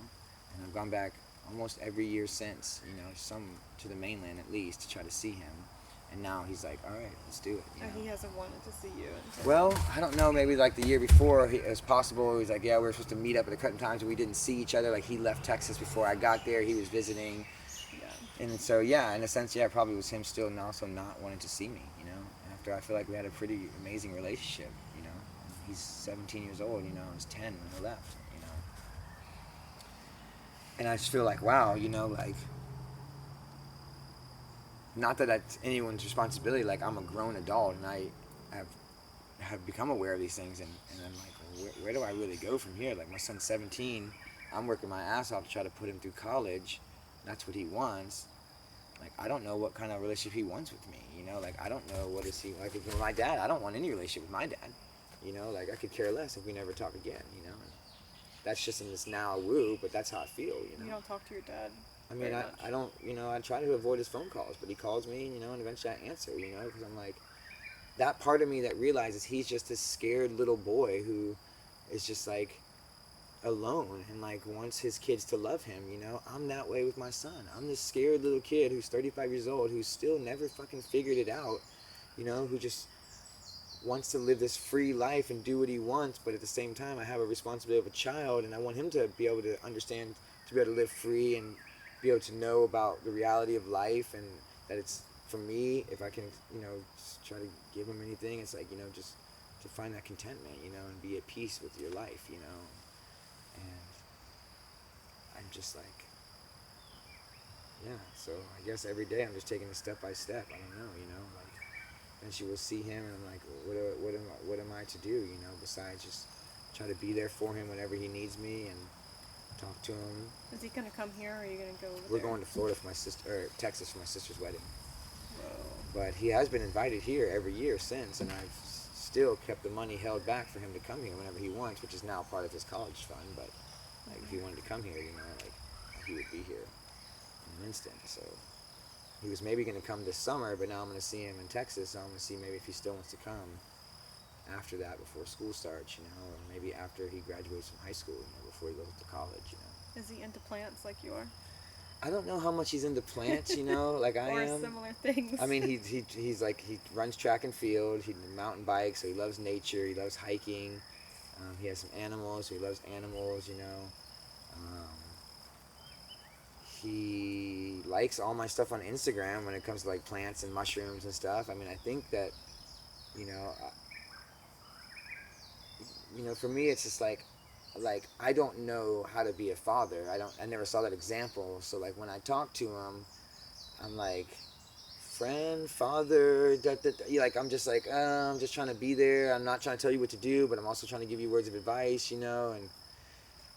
I've gone back almost every year since, some to the mainland at least, to try to see him, and now he's like, all right, let's do it. He hasn't wanted to see you until... Well, I don't know, maybe like the year before, it was possible. He was like, yeah, we were supposed to meet up at a couple times, and we didn't see each other. Like, he left Texas before I got there, he was visiting, and so, yeah, in a sense, yeah, it probably was him still and also not wanting to see me, after I feel like we had a pretty amazing relationship, he's 17 years old, I was 10 when I left, and I just feel like, wow, like, not that that's anyone's responsibility, like, I'm a grown adult, and I have become aware of these things, and I'm like, where do I really go from here? Like, my son's 17, I'm working my ass off to try to put him through college, that's what he wants. Like, I don't know what kind of relationship he wants with me, like, I don't know what is he like with my dad. I don't want any relationship with my dad, like, I could care less if we never talk again, and that's just in this now woo, but that's how I feel, You don't talk to your dad? I mean, I don't, I try to avoid his phone calls, but he calls me, and eventually I answer, because I'm like, that part of me that realizes he's just this scared little boy who is just like alone and like wants his kids to love him, I'm that way with my son. I'm this scared little kid who's 35 years old, who's still never fucking figured it out, who just wants to live this free life and do what he wants, but at the same time I have a responsibility of a child, and I want him to be able to understand, to be able to live free and be able to know about the reality of life, and that it's, for me, if I can, just try to give him anything, it's like, just to find that contentment, and be at peace with your life, and I'm just like, yeah, so I guess every day I'm just taking it step by step. I don't know, like, eventually we'll see him, and I'm like, what am I to do, besides just try to be there for him whenever he needs me and talk to him. Is he gonna come here, or are you gonna go over We're there? going to Florida for my sister, or Texas for my sister's wedding. Whoa. But he has been invited here every year since, and I've still kept the money held back for him to come here whenever he wants, which is now part of his college fund. But like, if he wanted to come here, like, he would be here in an instant. So he was maybe going to come this summer, but now I'm going to see him in Texas, so I'm going to see maybe if he still wants to come after that, before school starts, or maybe after he graduates from high school, before he goes to college, Is he into plants like you are? I don't know how much he's into plants, like I or am. similar things. I mean, he's like, he runs track and field, he mountain bikes, so he loves nature, he loves hiking, he has some animals, so he loves animals, he likes all my stuff on Instagram when it comes to like plants and mushrooms and stuff. I mean, I think that, you know, for me, it's just like I don't know how to be a father. I never saw that example. So like when I talk to him, I'm like, friend, father, like I'm just like, I'm just trying to be there. I'm not trying to tell you what to do, but I'm also trying to give you words of advice, and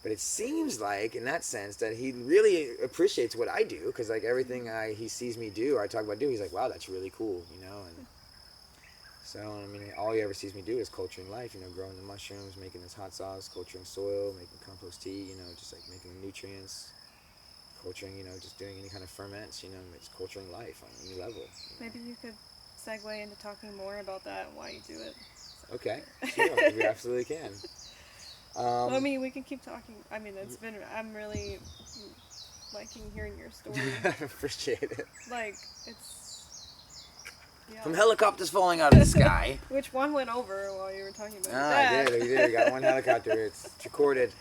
but it seems like in that sense that he really appreciates what I do, because like everything he sees me do, I talk about do, he's like, wow, that's really cool, and so I mean, all he ever sees me do is culturing life, growing the mushrooms, making this hot sauce, culturing soil, making compost tea, just like making the nutrients, culturing, just doing any kind of ferments, it's culturing life on any level. Maybe you could segue into talking more about that and why you do it. So. Okay, sure, we absolutely can. Well, I mean, we can keep talking. I mean, I'm really liking hearing your story. Appreciate it. Like, it's... Yeah. From helicopters falling out of the sky. Which one went over while you were talking about that? I did. We got one helicopter. It's recorded.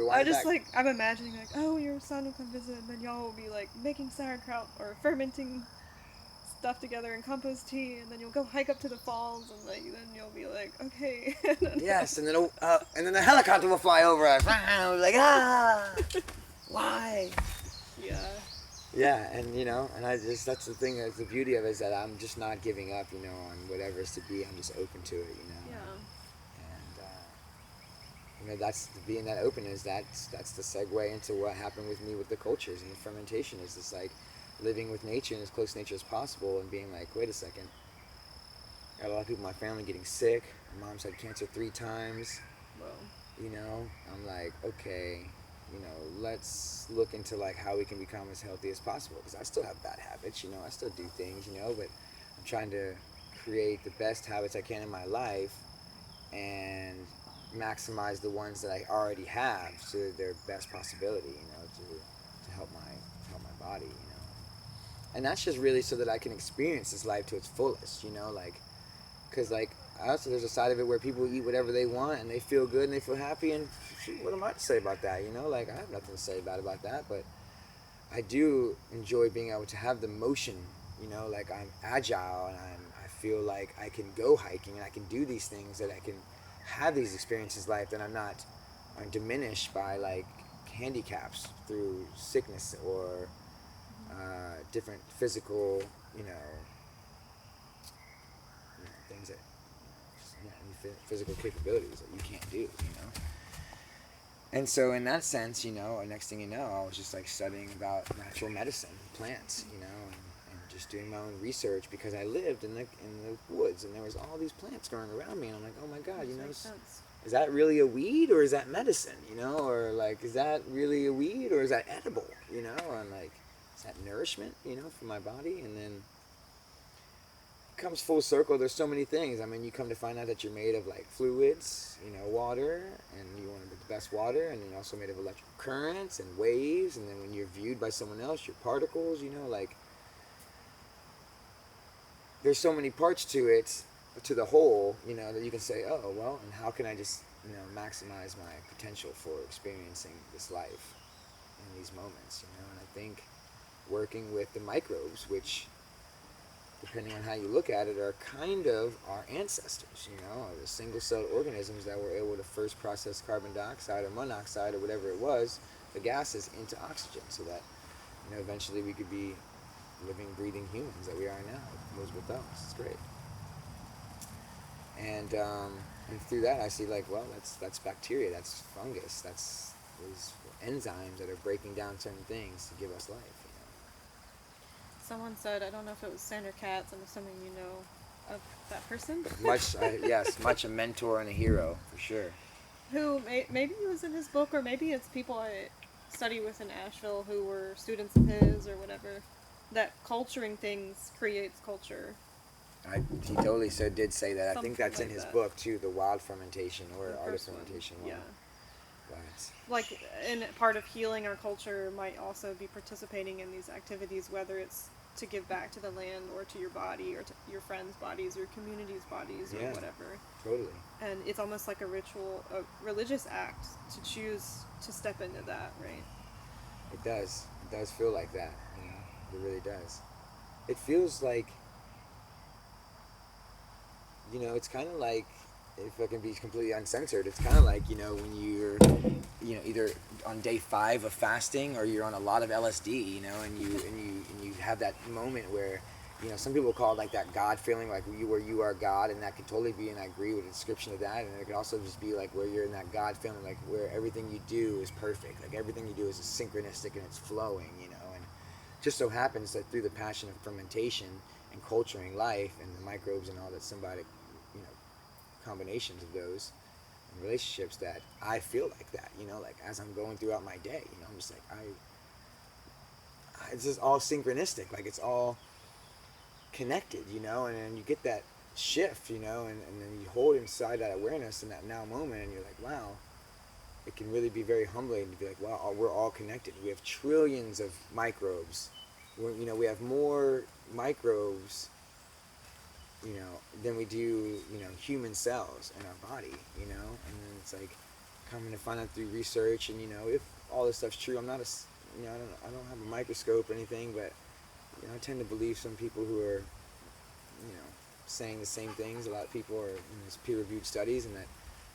I'm imagining like, oh, your son will come visit, and then y'all will be like making sauerkraut or fermenting stuff together in compost tea, and then you'll go hike up to the falls, and like then you'll be like, okay. Yes, and then the helicopter will fly over us. We'll be like, why? Yeah. Yeah, and and that's the thing, that's the beauty of it, is that I'm just not giving up, on whatever it's to be. I'm just open to it, Yeah. And that's being that open is that's the segue into what happened with me with the cultures and the fermentation, is just like living with nature and as close to nature as possible, and being like, wait a second, got a lot of people in my family getting sick. My mom's had cancer 3 times. Whoa. I'm like, okay, let's look into like how we can become as healthy as possible, because I still have bad habits, I still do things, but I'm trying to create the best habits I can in my life and maximize the ones that I already have to their best possibility, to help my body, and that's just really so that I can experience this life to its fullest, because like also there's a side of it where people eat whatever they want and they feel good and they feel happy, and what am I to say about that? Like I have nothing to say about that, but I do enjoy being able to have the motion, like I'm agile, and I feel like I can go hiking and I can do these things, that I can have these experiences in life, that I'm diminished by like handicaps through sickness or different physical, things that physical capabilities that you can't do, And so in that sense, next thing you know, I was just like studying about natural medicine, plants, and just doing my own research, because I lived in the woods and there was all these plants growing around me, and I'm like, oh my God, is that really a weed or is that medicine, or like, is that really a weed or is that edible, and like, is that nourishment, for my body? And then it comes full circle. There's so many things. I mean, you come to find out that you're made of like fluids, water, and you want the best water, and you're also made of electrical currents and waves, and then when you're viewed by someone else, you're particles, like there's so many parts to it, to the whole, that you can say, oh, well, and how can I just, maximize my potential for experiencing this life in these moments, and I think working with the microbes, which, depending on how you look at it, are kind of our ancestors, the single-celled organisms that were able to first process carbon dioxide or monoxide or whatever it was, the gases, into oxygen, so that, eventually we could be living, breathing humans that we are now. It was with us. It's great. And through that, I see like, well, that's bacteria, that's fungus, that's these enzymes that are breaking down certain things to give us life. Someone said, I don't know if it was Sandra Katz, I'm assuming you know of that person. Yes, much a mentor and a hero, for sure. Who, maybe it was in his book, or maybe it's people I study with in Asheville who were students of his or whatever, that culturing things creates culture. He totally did say that. I think that's like in his that. book too, the wild fermentation or artist fermentation one. Yeah. But Like, and part of healing our culture might also be participating in these activities, whether it's to give back to the land or to your body or to your friends' bodies or community's bodies or whatever. Totally. And it's almost like a ritual, a religious act to choose to step into that, right? It does. does feel like that. It really does. It feels like, it's kind of like, if I can be completely uncensored, it's kind of like, when you're, either on day 5 of fasting or you're on a lot of LSD, and you have that moment where, some people call it like that God feeling, like where you are God, and that could totally be, and I agree with the description of that, and it could also just be like where you're in that God feeling, like where everything you do is perfect, like everything you do is synchronistic and it's flowing, and just so happens that through the passion of fermentation and culturing life and the microbes and all that symbiotic, you know, combinations of those and relationships, that I feel like that, like as I'm going throughout my day, I'm just like, it's just all synchronistic, like it's all connected, and then you get that shift, and then you hold inside that awareness in that now moment, and you're like, wow, it can really be very humbling to be like, wow, we're all connected. We have trillions of microbes. We have more microbes, than we do, human cells in our body, and then it's like coming to find out through research, and if all this stuff's true, I'm not I don't have a microscope or anything, but I tend to believe some people who are, saying the same things. A lot of people are in these peer-reviewed studies, and that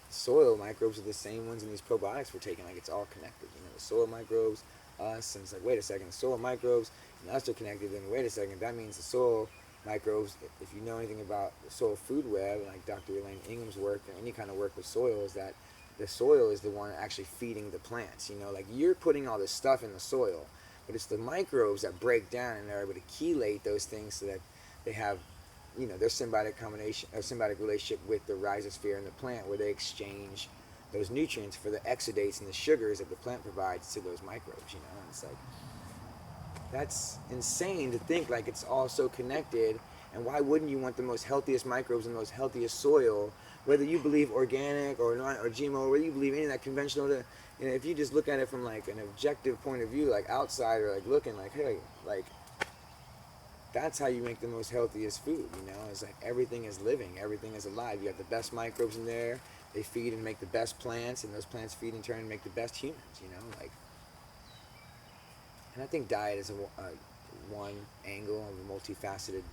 soil microbes are the same ones in these probiotics we're taking. Like, it's all connected. The soil microbes, us, and it's like, wait a second, the soil microbes and us are connected. Then wait a second, that means the soil microbes. If you know anything about the soil food web, like Dr. Elaine Ingham's work, and any kind of work with soil, is that the soil is the one actually feeding the plants. Like, you're putting all this stuff in the soil, but it's the microbes that break down and are able to chelate those things so that they have, their symbiotic combination or symbiotic relationship with the rhizosphere and the plant, where they exchange those nutrients for the exudates and the sugars that the plant provides to those microbes. And it's like, that's insane to think, like, it's all so connected. And why wouldn't you want the most healthiest microbes and the most healthiest soil, whether you believe organic or not, or GMO, or whether you believe any of that conventional? If you just look at it from like an objective point of view, like outsider, like looking, like, hey, like, that's how you make the most healthiest food. It's like everything is living, everything is alive. You have the best microbes in there. They feed and make the best plants, and those plants feed in turn and make the best humans. Like. And I think diet is one angle of a multifaceted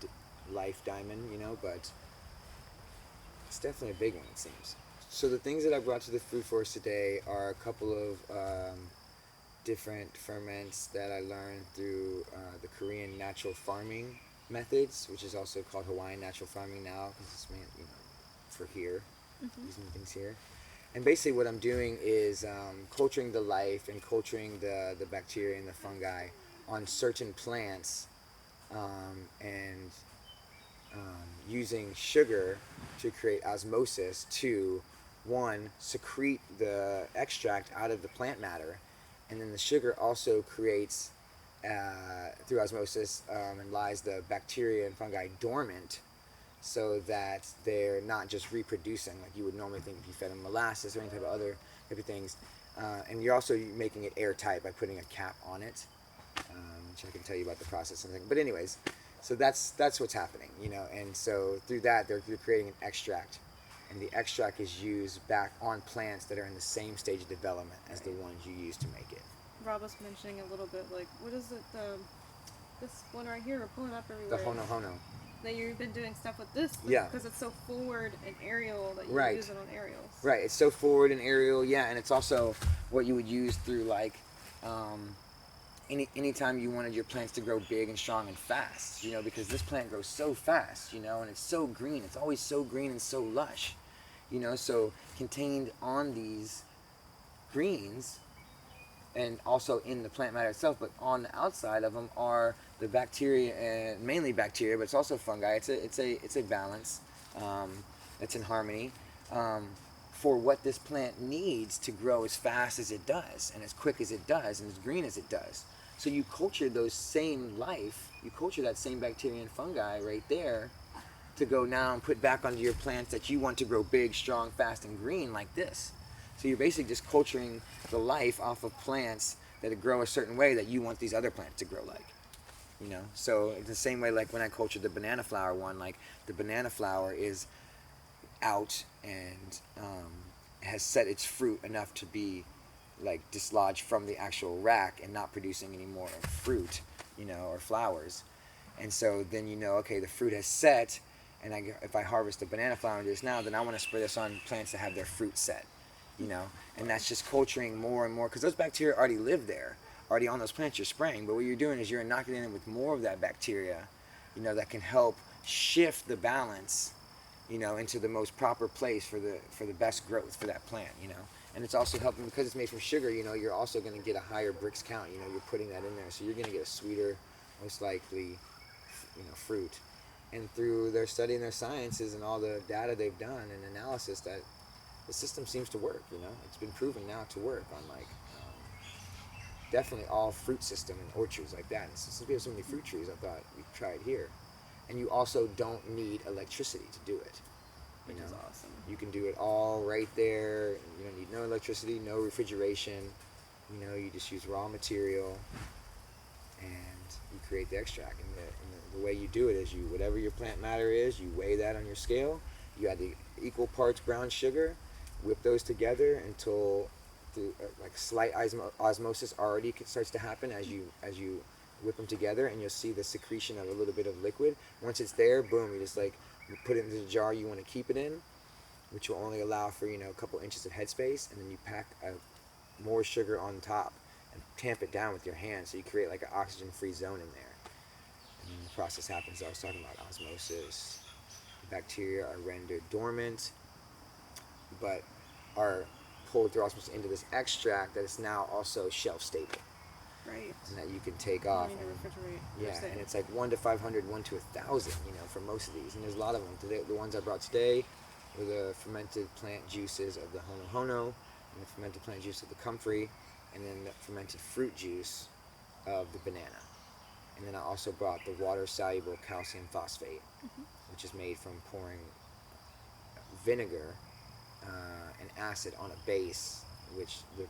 life diamond, but it's definitely a big one, it seems. So the things that I brought to the food forest today are a couple of different ferments that I learned through the Korean natural farming methods, which is also called Hawaiian natural farming now, because it's meant, for here, using things here. And basically what I'm doing is culturing the life and culturing the bacteria and the fungi on certain plants, and using sugar to create osmosis to, one, secrete the extract out of the plant matter, and then the sugar also creates, through osmosis, and lies the bacteria and fungi dormant, so that they're not just reproducing like you would normally think if you fed them molasses or any type of other type of things. And you're also making it airtight by putting a cap on it, which I can tell you about the process and everything. But anyways, so that's what's happening, and so through that they're creating an extract, and the extract is used back on plants that are in the same stage of development as the ones you use to make it. Rob was mentioning a little bit, like, what is it, this one right here, we're pulling up everywhere. The hono hono. That you've been doing stuff with this, yeah, because it's so forward and aerial that you right. use it on aerials. Right, it's so forward and aerial, yeah, and it's also what you would use through, like, anytime you wanted your plants to grow big and strong and fast, because this plant grows so fast, and it's so green. It's always so green and so lush, so contained on these greens, and also in the plant matter itself, but on the outside of them are the bacteria, and mainly bacteria, but it's also fungi. It's a balance that's in harmony for what this plant needs to grow as fast as it does, and as quick as it does, and as green as it does. So you culture those same life, you culture that same bacteria and fungi right there to go now and put back onto your plants that you want to grow big, strong, fast, and green like this. So you're basically just culturing the life off of plants that grow a certain way that you want these other plants to grow like. So it's the same way, like when I cultured the banana flower one, like the banana flower is out and has set its fruit enough to be, like dislodged from the actual rack and not producing any more fruit, or flowers. And so then okay, the fruit has set, and if I harvest a banana flower just now, then I want to spray this on plants that have their fruit set, and that's just culturing more and more, because those bacteria already live there, already on those plants you're spraying. But what you're doing is you're inoculating them with more of that bacteria, that can help shift the balance, into the most proper place for the best growth for that plant, And it's also helping because it's made from sugar. You're also going to get a higher Brix count. You're putting that in there, so you're going to get a sweeter, most likely, fruit. And through their study and their sciences and all the data they've done and analysis, that the system seems to work. It's been proven now to work on definitely all fruit system and orchards like that. And since we have so many fruit trees, I thought we'd try it here. And you also don't need electricity to do it. Which is awesome. You can do it all right there. You don't need no electricity, no refrigeration. You just use raw material, and you create the extract. And the way you do it is whatever your plant matter is, you weigh that on your scale. You add the equal parts brown sugar, whip those together until like slight osmosis already starts to happen as you whip them together, and you'll see the secretion of a little bit of liquid. Once it's there, boom, you just you put it into the jar you want to keep it in, which will only allow for a couple inches of headspace, and then you pack more sugar on top and tamp it down with your hand, so you create like an oxygen-free zone in there. And then the process happens. I was talking about osmosis. The bacteria are rendered dormant, but are pulled through osmosis into this extract that is now also shelf stable. Right. And that you can take off. You need to refrigerate. Yeah, and it's like 1 to 500, 1 to 1,000, for most of these. And there's a lot of them. Today, the ones I brought today were the fermented plant juices of the hono, and the fermented plant juice of the comfrey, and then the fermented fruit juice of the banana. And then I also brought the water-soluble calcium phosphate, which is made from pouring vinegar and acid on a base, which the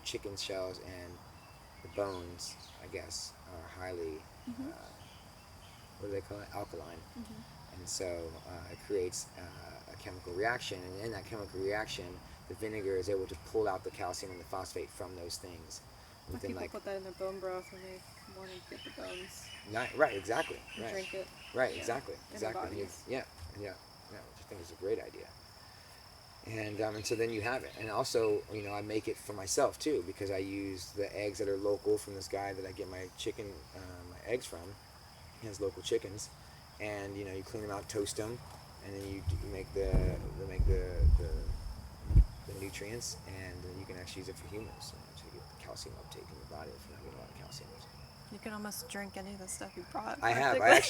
chicken shells and the bones, I guess, are highly, what do they call it? Alkaline. And so it creates a chemical reaction, and in that chemical reaction, the vinegar is able to pull out the calcium and the phosphate from those things. Within people put that in their bone broth when they want to get the bones. Right, exactly. Right. Drink it. Right, yeah. Exactly. Yeah, which I think is a great idea. And so then you have it. And also, I make it for myself too, because I use the eggs that are local from this guy that I get my chicken, my eggs from. He has local chickens, and you clean them out, toast them, and then you make the nutrients, and you can actually use it for humans, to get the calcium uptake in your body if you're not getting a lot of calcium. You can almost drink any of the stuff you brought. I have. I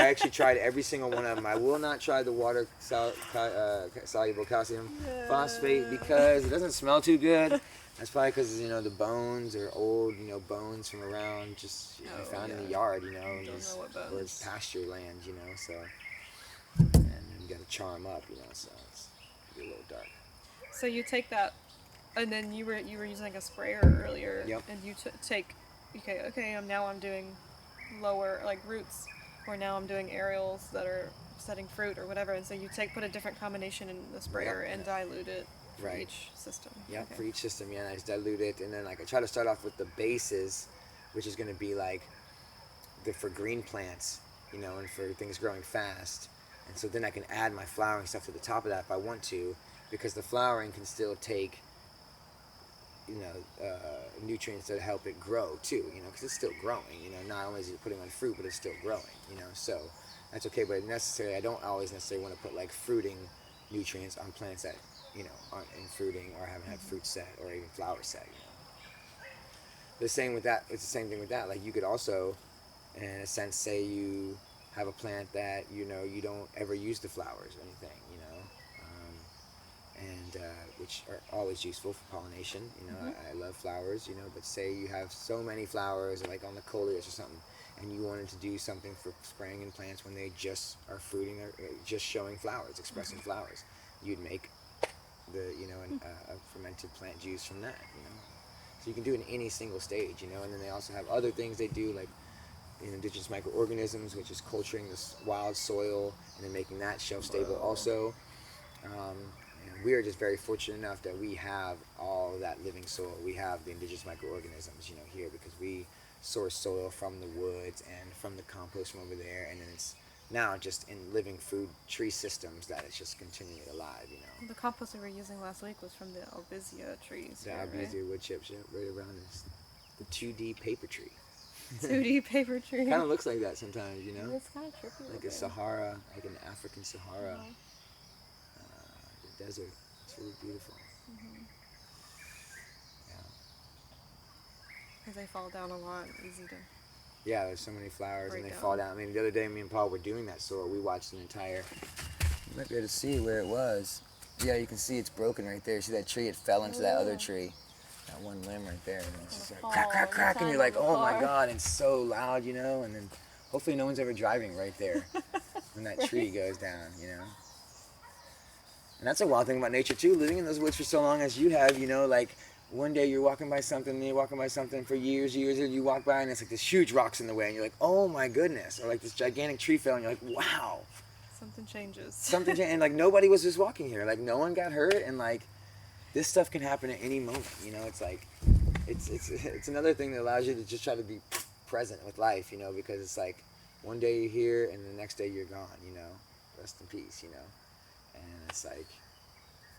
actually tried every single one of them. I will not try the water soluble calcium phosphate because it doesn't smell too good. That's probably because the bones are old, bones from around just found in the yard, and it's pasture land, so and you got to char them up, so it's a little dark. So you take that, and then you were using like a sprayer earlier. Yep. And you take. Okay. Now I'm doing lower like roots, or now I'm doing aerials that are setting fruit or whatever. And so you put a different combination in the sprayer and dilute it for each system. Yeah, for each system. Yeah, and I just dilute it, and then I try to start off with the bases, which is going to be like for green plants, and for things growing fast. And so then I can add my flowering stuff to the top of that if I want to, because the flowering can still take nutrients that help it grow too, because it's still growing, not only is it putting on fruit, but it's still growing, so that's okay. But I don't always necessarily want to put like fruiting nutrients on plants that, aren't in fruiting or haven't had fruit set or even flower set, The same with that, it's the same thing with that. Like you could also, in a sense, say you have a plant that, you don't ever use the flowers or anything, and which are always useful for pollination. I love flowers, but say you have so many flowers, like on the coleus or something, and you wanted to do something for spraying in plants when they just are fruiting or just showing flowers, expressing flowers, you'd make the a fermented plant juice from that. So you can do it in any single stage, and then they also have other things they do, like indigenous microorganisms, which is culturing this wild soil and then making that shelf stable also. we are just very fortunate enough that we have all that living soil. We have the indigenous microorganisms, here, because we source soil from the woods and from the compost from over there, and then it's now just in living food tree systems that it's just continually alive. The compost we were using last week was from the albizia trees. The albizia wood chips, right around us. The 2D paper tree. 2D paper tree. Kind of looks like that sometimes, It's kind of trippy. Like a Sahara, like an African Sahara. The desert. It's really beautiful. Mm-hmm. Yeah. Because they fall down a lot, easy to. Yeah, there's so many flowers and they down. fall down. I mean, the other day me and Paul were doing that sort. We watched an entire. You might be able to see where it was. Yeah, you can see it's broken right there. See that tree? It fell into that other tree. That one limb right there. And it's just like crack, crack, crack. And you're like, oh my God. And it's so loud, And then hopefully no one's ever driving right there when that tree goes down, And that's a wild thing about nature too. Living in those woods for so long as you have, like one day you're walking by something, and you're walking by something for years, and you walk by and it's like this huge rocks in the way, and you're like, oh my goodness, or like this gigantic tree fell, and you're like, wow. Something changes. Something changed, and like nobody was just walking here, like no one got hurt, and like this stuff can happen at any moment, It's like, it's another thing that allows you to just try to be present with life, because it's like one day you're here and the next day you're gone, rest in peace, and it's like,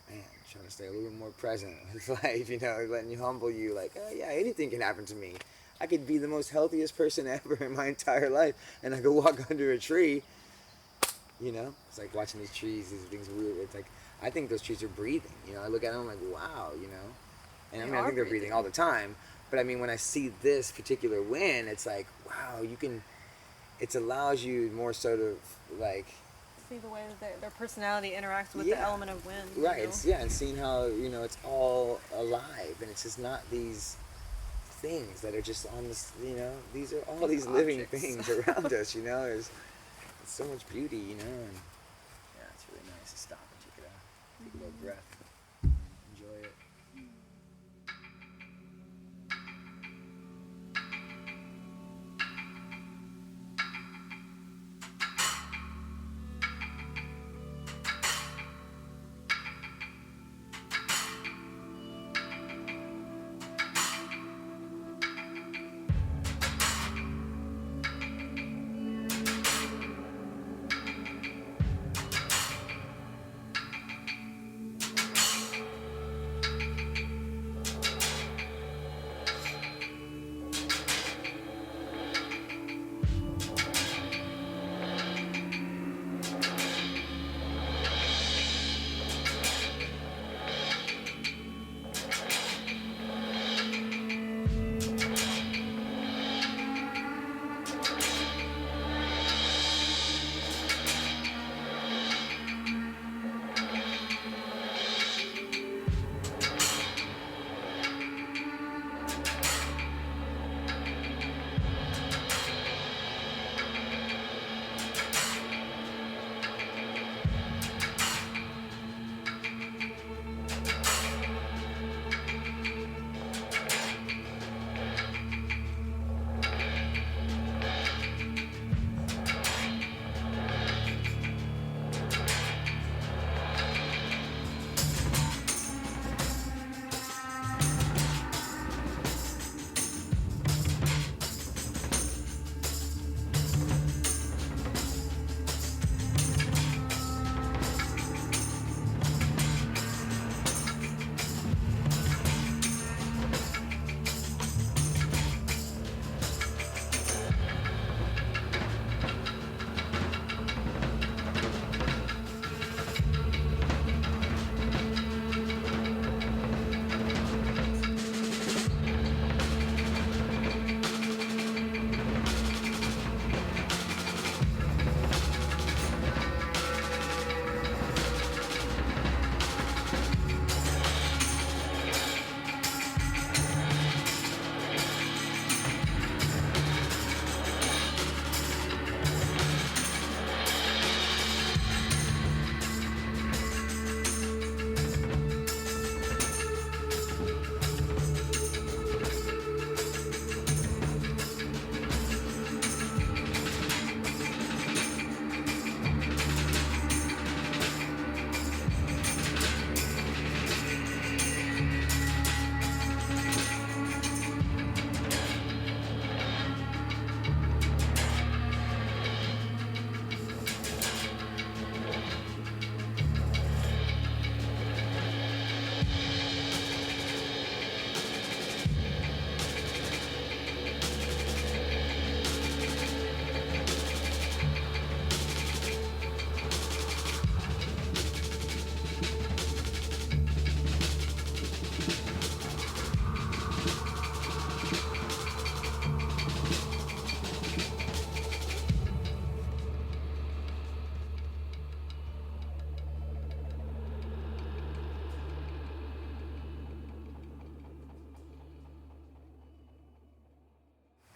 man, trying to stay a little bit more present with life, letting you humble you, like, oh yeah, anything can happen to me. I could be the most healthiest person ever in my entire life, and I could walk under a tree, It's like watching these trees, these things, it's like, I think those trees are breathing, I look at them, I'm like, wow, and I mean, I think they're breathing all the time, but I mean, when I see this particular wind, it's like, wow, it allows you more sort of, like, see the way that their personality interacts with the element of wind. Right, and seeing how, it's all alive, and it's just not these things that are just on this, these are all these living things around us, There's so much beauty, and yeah, it's really nice to stop and take a little breath, enjoy it.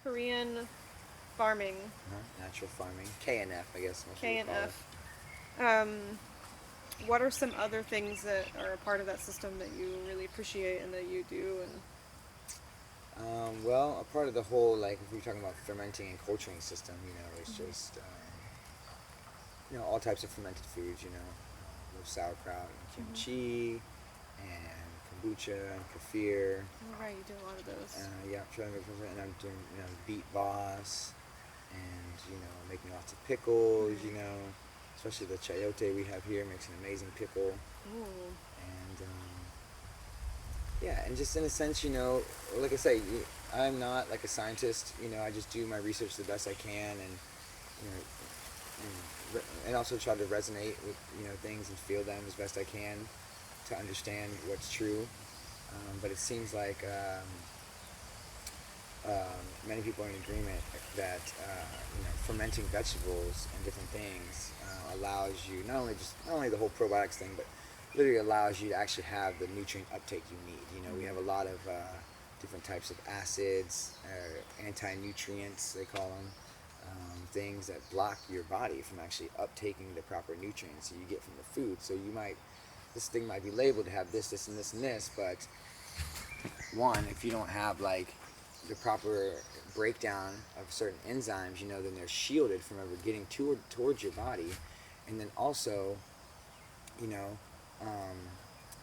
Korean farming, Natural farming, KNF, I guess most K people and call it. F. Um, what are some other things that are a part of that system that you really appreciate and that you do? And Well, a part of the whole, like, if we're talking about fermenting and culturing system, it's just, all types of fermented foods, with sauerkraut and kimchi and kombucha and kefir. oh, right, you do a lot of those. Yeah, and I'm doing, beet boss and, making lots of pickles, especially the chayote we have here makes an amazing pickle. Ooh. And, yeah, and just in a sense, like I say, I'm not like a scientist. I just do my research the best I can, and and also try to resonate with things and feel them as best I can to understand what's true. But it seems like many people are in agreement that fermenting vegetables and different things allows you not only the whole probiotics thing, but literally allows you to actually have the nutrient uptake you need. We have a lot of different types of acids, anti-nutrients they call them, things that block your body from actually uptaking the proper nutrients you get from the food. So this thing might be labeled to have this, this, and this, and this, but one, if you don't have like the proper breakdown of certain enzymes, then they're shielded from ever getting towards your body. And then also,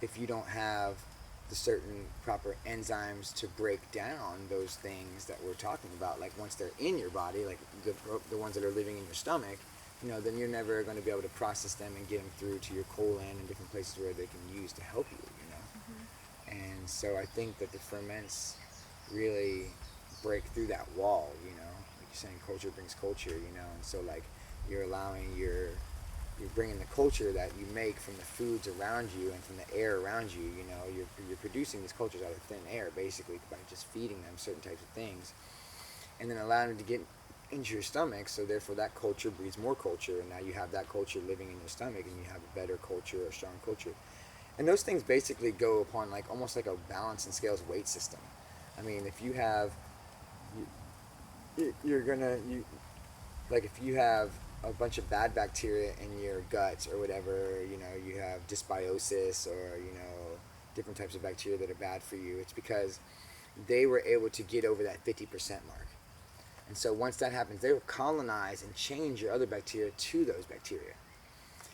if you don't have the certain proper enzymes to break down those things that we're talking about, like once they're in your body, like the ones that are living in your stomach, then you're never going to be able to process them and get them through to your colon and different places where they can use to help you, And so I think that the ferments really break through that wall, like you're saying, culture brings culture, and so like you're bringing the culture that you make from the foods around you and from the air around you. You're producing these cultures out of thin air, basically, by just feeding them certain types of things, and then allowing them to get into your stomach. So therefore, that culture breeds more culture, and now you have that culture living in your stomach, and you have a better culture, a strong culture. And those things basically go upon like almost like a balance and scales weight system. I mean, if you have, if you have a bunch of bad bacteria in your guts or whatever, you have dysbiosis or, different types of bacteria that are bad for you, it's because they were able to get over that 50% mark. And so once that happens, they will colonize and change your other bacteria to those bacteria.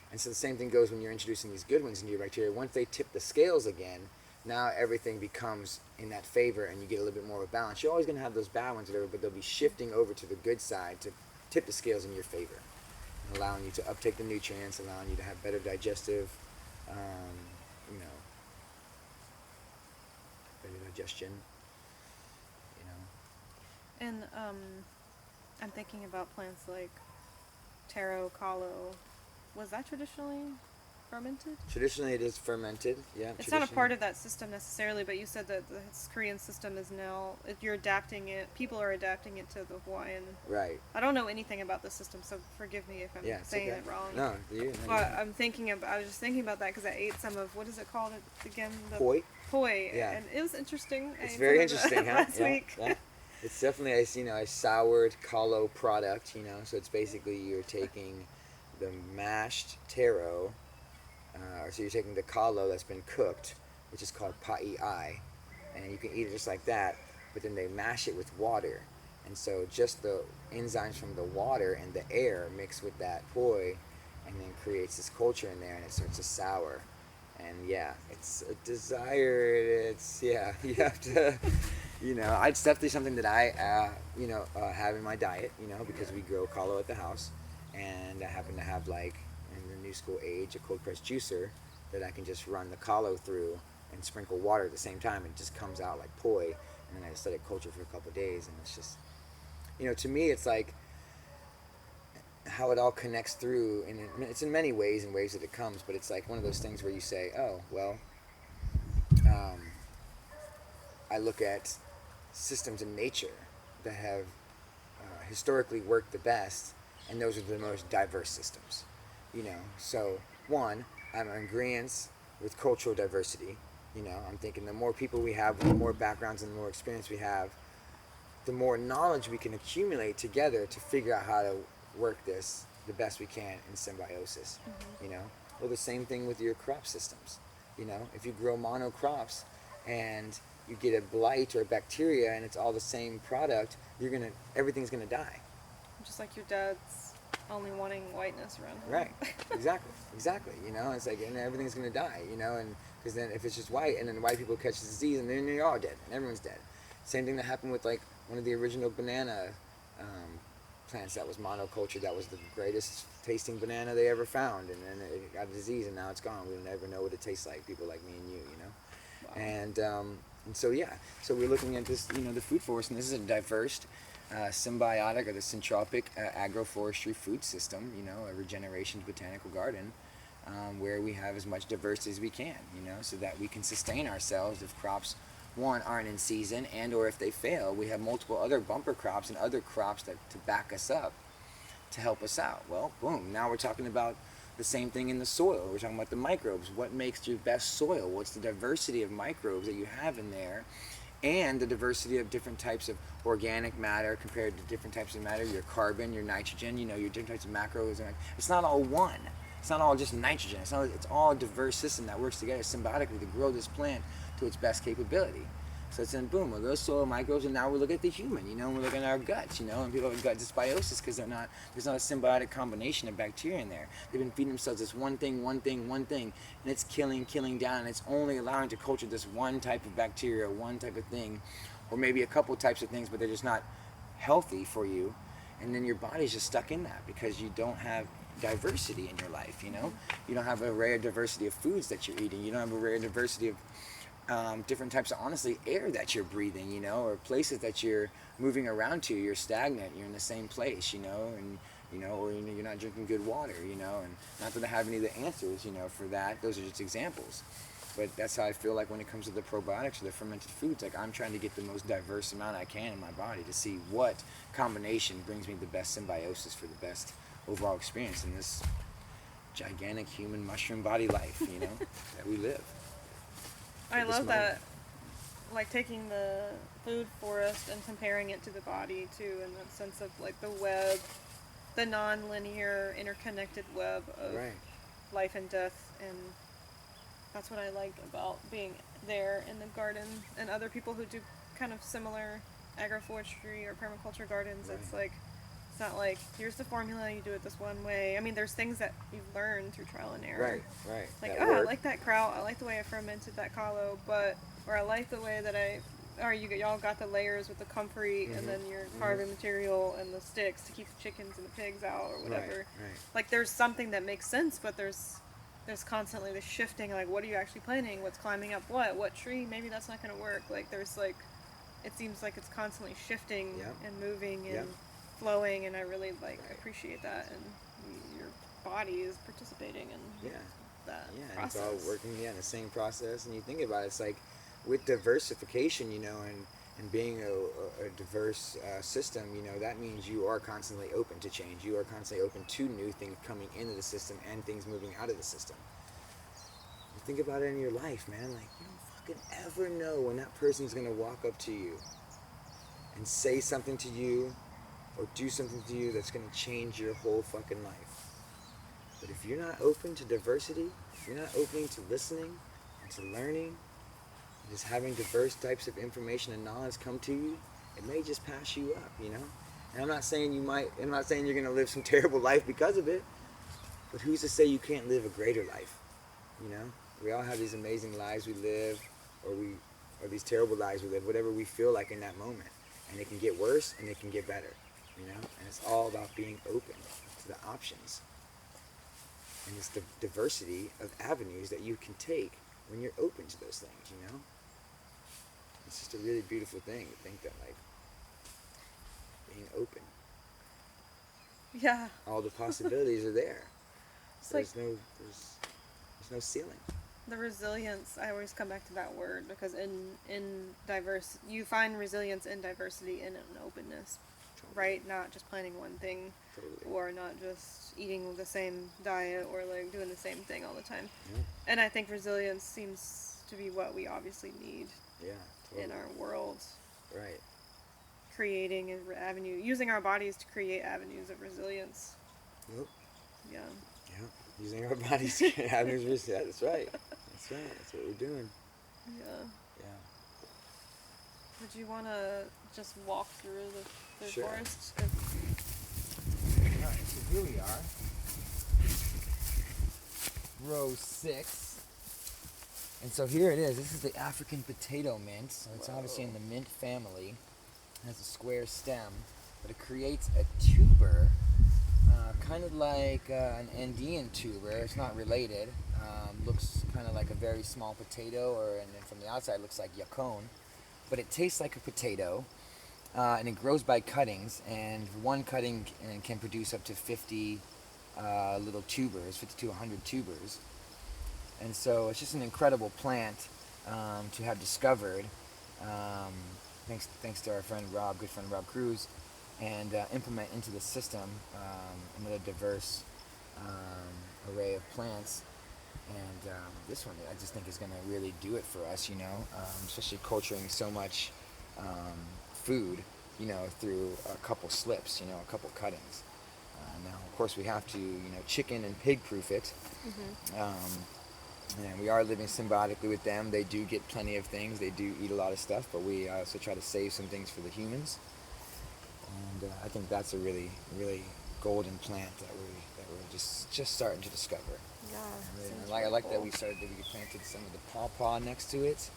And so the same thing goes when you're introducing these good ones into your bacteria. Once they tip the scales again, now everything becomes in that favor and you get a little bit more of a balance. You're always going to have those bad ones, whatever, but they'll be shifting over to the good side to tip the scales in your favor, and allowing you to uptake the nutrients, allowing you to have better digestive, better digestion, And I'm thinking about plants like taro, kalo. Was that traditionally fermented? Traditionally, it is fermented. Yeah. It's not a part of that system necessarily, but you said that the Korean system is now, you're adapting it. People are adapting it to the Hawaiian. Right. I don't know anything about the system, so forgive me if I'm saying it wrong. No, you. But I was just thinking about that because I ate some of, what is it called again? The Poi. Poi. Yeah. And it was interesting. It's very interesting, huh? Last week. Yeah. It's definitely a soured kalo product, so it's basically you're taking the mashed taro, so you're taking the kalo that's been cooked, which is called pa'i'i, and you can eat it just like that, but then they mash it with water, and so just the enzymes from the water and the air mix with that poi, and then creates this culture in there, and it starts to sour. And yeah, it's a desire. You have to, it's definitely something that I, have in my diet, because we grow kalo at the house, and I happen to have, like, in the new school age, a cold pressed juicer that I can just run the kalo through and sprinkle water at the same time, and it just comes out like poi, and then I just let it culture for a couple of days, and it's just, to me, it's like how it all connects through, and it's in many ways and ways that it comes, but it's like one of those things where you say, oh, well, I look at systems in nature that have historically worked the best, and those are the most diverse systems, so one, I'm in agreeance with cultural diversity. I'm thinking the more people we have, the more backgrounds and the more experience we have, the more knowledge we can accumulate together to figure out how to work this the best we can in symbiosis. You know, well, the same thing with your crop systems. You know, if you grow monocrops and you get a blight or a bacteria and it's all the same product, everything's gonna die. Just like your dad's only wanting whiteness around him. Right. Exactly. You know, it's like, and everything's gonna die. You know, and because then if it's just white, and then white people catch the disease, and then they're all dead, and everyone's dead. Same thing that happened with like one of the original banana plants that was monoculture. That was the greatest tasting banana they ever found, and then it got a disease, and now it's gone. We'll never know what it tastes like. People like me and you, you know. Wow. And so yeah, so we're looking at this, you know, the food forest, and this is a diverse, symbiotic or the syntropic agroforestry food system. You know, a regeneration botanical garden. Where we have as much diversity as we can, you know, so that we can sustain ourselves if crops, one, aren't in season, and or if they fail, we have multiple other bumper crops and other crops to back us up, to help us out. Well, boom, now we're talking about the same thing in the soil. We're talking about the microbes. What makes your best soil? What's the diversity of microbes that you have in there, and the diversity of different types of organic matter compared to different types of matter, your carbon, your nitrogen, you know, your different types of macros. It's not all one. It's not all just nitrogen. It's all a diverse system that works together symbiotically to grow this plant to its best capability. So it's in boom, well, those soil microbes, and now we look at the human, you know, and we're looking at our guts, you know, and people have gut dysbiosis because there's not a symbiotic combination of bacteria in there. They've been feeding themselves this one thing, and it's killing down, and it's only allowing to culture this one type of bacteria, one type of thing, or maybe a couple types of things, but they're just not healthy for you. And then your body's just stuck in that because you don't have diversity in your life, you know. You don't have a rare diversity of foods that you're eating. You don't have a rare diversity of different types of, honestly, air that you're breathing, you know, or places that you're moving around to. You're stagnant. You're in the same place, you know, and you know, or you're not drinking good water, you know. And not that I have any of the answers, you know, for that. Those are just examples. But that's how I feel like when it comes to the probiotics or the fermented foods. Like, I'm trying to get the most diverse amount I can in my body to see what combination brings me the best symbiosis for the best overall experience in this gigantic human mushroom body life, you know, that we live. I love that, like taking the food forest and comparing it to the body too, in the sense of like the web, the non-linear interconnected web of life and death, and that's what I like about being there in the garden, and other people who do kind of similar agroforestry or permaculture gardens. It's like, it's not like, here's the formula, you do it this one way. I mean, there's things that you've learned through trial and error. Right. Like, I like that kraut, I like the way I fermented that kalo, or I like the way that y'all got the layers with the comfrey and then your carbon material and the sticks to keep the chickens and the pigs out or whatever. Right. Like, there's something that makes sense, but there's constantly the shifting, like, what are you actually planting? What's climbing up what tree? Maybe that's not going to work. Like, there's like, it seems like it's constantly shifting and moving and flowing, and I really appreciate that, and your body is participating in that process. It's all working in the same process. And you think about it, it's like with diversification, you know, and being a diverse system, you know, that means you are constantly open to change. You are constantly open to new things coming into the system and things moving out of the system. You think about it in your life, man. Like, you don't fucking ever know when that person's gonna walk up to you and say something to you or do something to you that's going to change your whole fucking life. But if you're not open to diversity, if you're not open to listening and to learning, and just having diverse types of information and knowledge come to you, it may just pass you up, you know? And I'm not saying you're going to live some terrible life because of it, but who's to say you can't live a greater life, you know? We all have these amazing lives we live, or these terrible lives we live, whatever we feel like in that moment. And it can get worse and it can get better. You know, and it's all about being open to the options. And it's the diversity of avenues that you can take when you're open to those things, you know? It's just a really beautiful thing to think that, like, being open. Yeah. All the possibilities are there. There's no ceiling. The resilience, I always come back to that word, because you find resilience in diversity and in openness. Right, not just planning one thing, or not just eating the same diet, or like doing the same thing all the time. And I think resilience seems to be what we obviously need in our world. Right. creating an avenue, using our bodies to create avenues of resilience. Yep. Yeah. Yep. Using our bodies to create avenues. Yeah, that's right. That's right. That's what we're doing. Yeah. Yeah. Would you want to just walk through the Sure. forest? Alright, so here we are. Row 6. And so here it is. This is the African potato mint. So it's obviously in the mint family. It has a square stem, but it creates a tuber, kind of like an Andean tuber. It's not related. Looks kind of like a very small potato, and then from the outside looks like yacon. But it tastes like a potato, and it grows by cuttings. And one cutting can produce up to 50 little tubers, 50 to 100 tubers. And so it's just an incredible plant to have discovered, thanks to our friend Rob, good friend Rob Cruz, and implement into the system another diverse array of plants. And this one, I just think is going to really do it for us, especially culturing so much food, through a couple slips, a couple cuttings. Now, of course, we have to, chicken and pig proof it. Mm-hmm. And we are living symbiotically with them. They do get plenty of things. They do eat a lot of stuff, but we also try to save some things for the humans. And I think that's a really, really golden plant that we're just starting to discover. Yeah. I like that we planted some of the pawpaw next to it.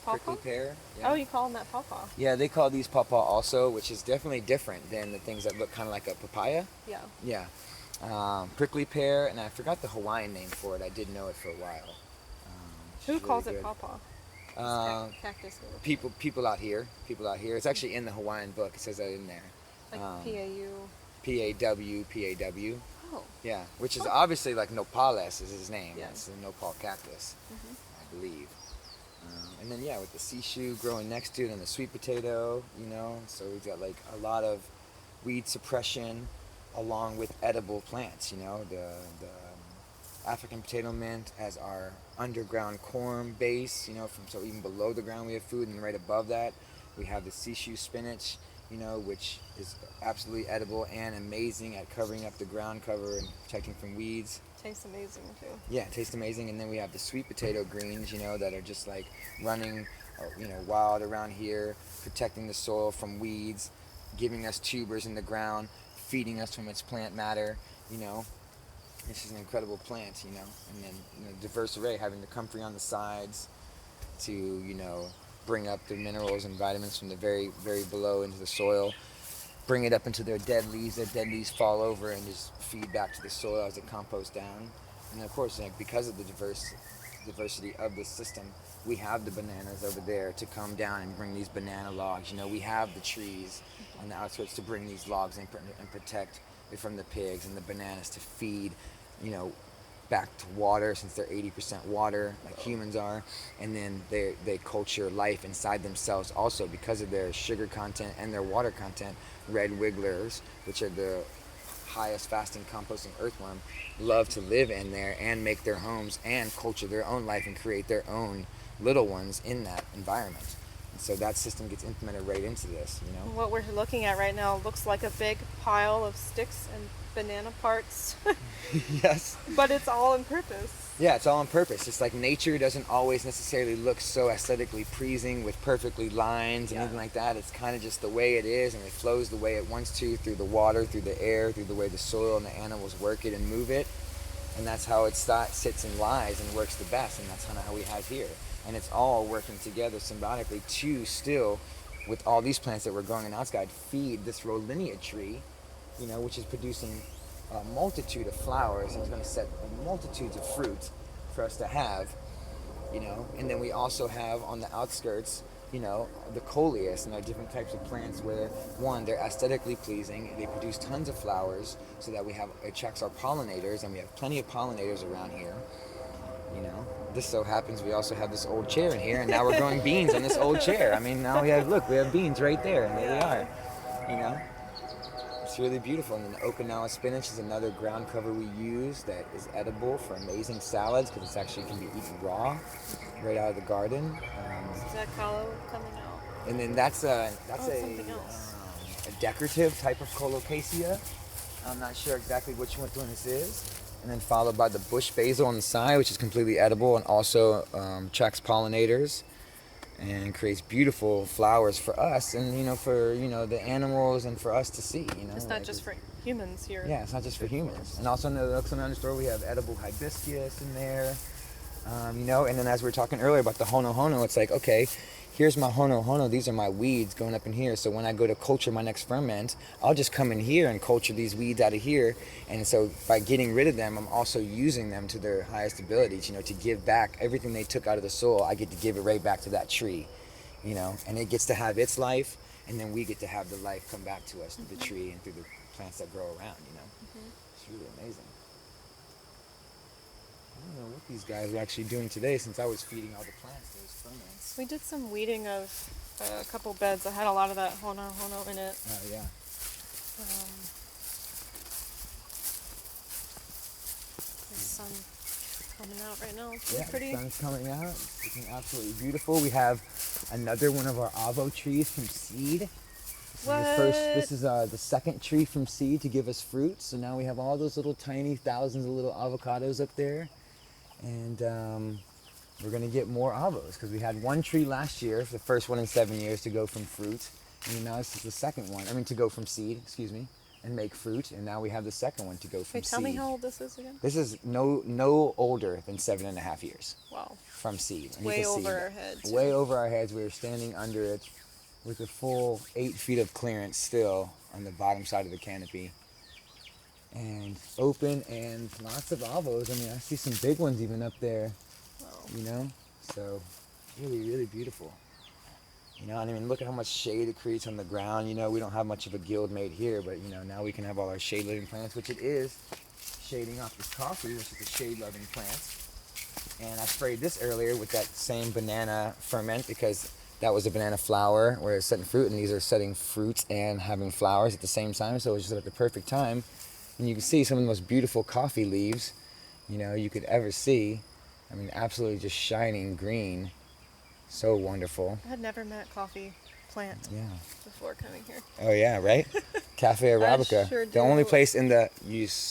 The prickly pear. Yeah. Oh, you call them that pawpaw? Yeah, they call these pawpaw also, which is definitely different than the things that look kind of like a papaya. Yeah. Yeah. Prickly pear, and I forgot the Hawaiian name for it. I did know it for a while. Who calls it pawpaw? Cactus. People out here. It's actually in the Hawaiian book. It says that in there. Like P-A-U. P-A-W. Oh. Yeah, which is obviously like nopales is his name. Yeah. It's the nopal cactus, I believe. And then with the sishu growing next to it, and the sweet potato, so we've got like a lot of weed suppression along with edible plants. The African potato mint as our underground corn base. So even below the ground we have food, and right above that we have the sishu spinach. Which is absolutely edible and amazing at covering up the ground cover and protecting from weeds. Tastes amazing too. Yeah, it tastes amazing. And then we have the sweet potato greens, that are just like running, wild around here, protecting the soil from weeds, giving us tubers in the ground, feeding us from its plant matter. This is an incredible plant, and then diverse array, having the comfrey on the sides to bring up the minerals and vitamins from the very, very below into the soil, bring it up into their dead leaves. Their dead leaves fall over and just feed back to the soil as it composts down. And of course, because of the diversity of the system, we have the bananas over there to come down and bring these banana logs. We have the trees on the outskirts to bring these logs and protect it from the pigs, and the bananas to feed, back to water, since they're 80% water like humans are. And then they culture life inside themselves also because of their sugar content and their water content. Red wigglers, which are the highest fasting composting earthworm, love to live in there and make their homes and culture their own life and create their own little ones in that environment. And so that system gets implemented right into this. What we're looking at right now looks like a big pile of sticks and banana parts. Yes. But it's all on purpose. Yeah, it's all on purpose. It's like nature doesn't always necessarily look so aesthetically pleasing with perfectly lines and anything like that. It's kind of just the way it is, and it flows the way it wants to, through the water, through the air, through the way the soil and the animals work it and move it. And that's how it sits and lies and works the best, and that's kind of how we have here. And it's all working together symbiotically to still, with all these plants that we're growing in outside, feed this Rollinia tree, which is producing a multitude of flowers, and it's going to set multitudes of fruit for us to have, And then we also have on the outskirts, the coleus, and our different types of plants where, one, they're aesthetically pleasing, they produce tons of flowers, so that it attracts our pollinators, and we have plenty of pollinators around here. This so happens we also have this old chair in here, and now we're growing beans on this old chair. I mean, now we have beans right there, and there they are. It's really beautiful. And then the Okinawa spinach is another ground cover we use that is edible for amazing salads, because it actually can be eaten raw, right out of the garden. Is that callow coming out? And then that's a something else. a decorative type of colocasia. I'm not sure exactly which one this is. And then followed by the bush basil on the side, which is completely edible and also attracts pollinators and creates beautiful flowers for us and for the animals and for us to see. It's not just for humans here. Yeah, it's not just for humans. And also in the understore we have edible hibiscus in there. And then as we were talking earlier about the hono hono, it's like, okay, here's my hono hono. These are my weeds going up in here. So when I go to culture my next ferment, I'll just come in here and culture these weeds out of here. And so by getting rid of them, I'm also using them to their highest abilities, to give back everything they took out of the soil. I get to give it right back to that tree, and it gets to have its life. And then we get to have the life come back to us through the tree and through the plants that grow around, It's really amazing. I don't know what these guys are actually doing today since I was feeding all the plants those ferments. We did some weeding of a couple beds that had a lot of that hono hono in it. Oh, yeah. The sun coming out right now. It's really pretty. The sun's coming out. It's looking absolutely beautiful. We have another one of our avo trees from seed. This is the second tree from seed to give us fruit. So now we have all those little tiny thousands of little avocados up there. And we're going to get more avos because we had one tree last year, the first one in 7 years, to go from fruit. And now this is the second one. To go from seed, and make fruit. And now we have the second one to go from seed. Tell me how old this is again? This is no older than 7.5 years. Wow. From seed. And way over our heads. Way over our heads. We were standing under it with a full 8 feet of clearance still on the bottom side of the canopy. And open and lots of avos. I see some big ones even up there. Wow. So really, really beautiful. Look at how much shade it creates on the ground. We don't have much of a guild made here, but now we can have all our shade-loving plants, which it is shading off this coffee, which is a shade-loving plant. And I sprayed this earlier with that same banana ferment because that was a banana flower where it's setting fruit, and these are setting fruits and having flowers at the same time. So it was just at the perfect time. And you can see some of the most beautiful coffee leaves, you could ever see. Absolutely just shining green. So wonderful. I had never met coffee plant before coming here. Oh yeah, right? Cafe Arabica. Sure do. The only place in the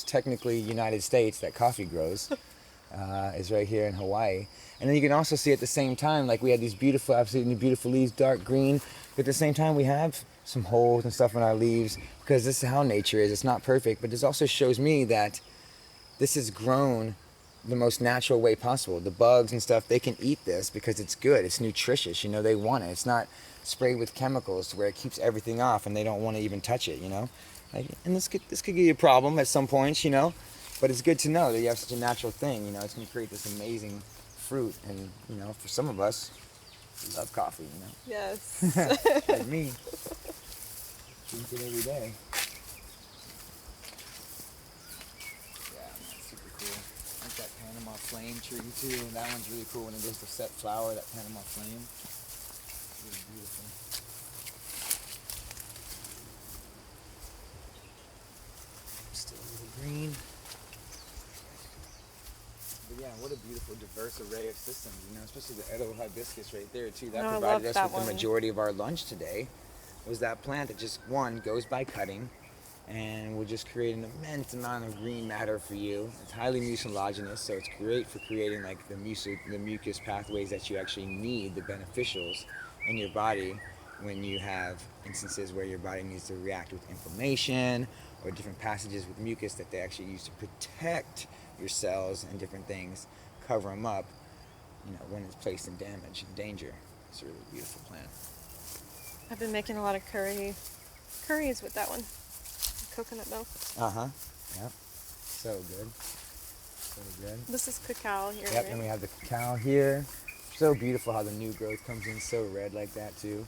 technically United States that coffee grows is right here in Hawaii. And then you can also see at the same time, like we had these beautiful, absolutely beautiful leaves, dark green. But at the same time, we have some holes and stuff in our leaves because this is how nature is. It's not perfect, but this also shows me that this is grown the most natural way possible. The bugs and stuff, they can eat this because it's good. It's nutritious. They want it. It's not sprayed with chemicals to where it keeps everything off and they don't want to even touch it. And this could give you a problem at some points. But it's good to know that you have such a natural thing. It's going to create this amazing fruit. And for some of us, we love coffee. Yes. Like me. Drink it every day. That Panama flame tree too. That one's really cool when it goes to set flower, that Panama flame. Really beautiful. Still a little green. But yeah, what a beautiful diverse array of systems, especially the edible hibiscus right there too. That provided us with the majority of our lunch today. Was that plant that just goes by cutting and will just create an immense amount of green matter for you. It's highly mucilaginous, so it's great for creating like the mucus pathways that you actually need, the beneficials in your body when you have instances where your body needs to react with inflammation or different passages with mucus that they actually use to protect your cells and different things, cover them up, when it's placed in damage and danger. It's a really beautiful plant. I've been making a lot of curries with that one. Coconut milk. Yep. So good. So good. This is cacao here. Yep, right? and we have the cacao here. So beautiful how the new growth comes in so red like that too.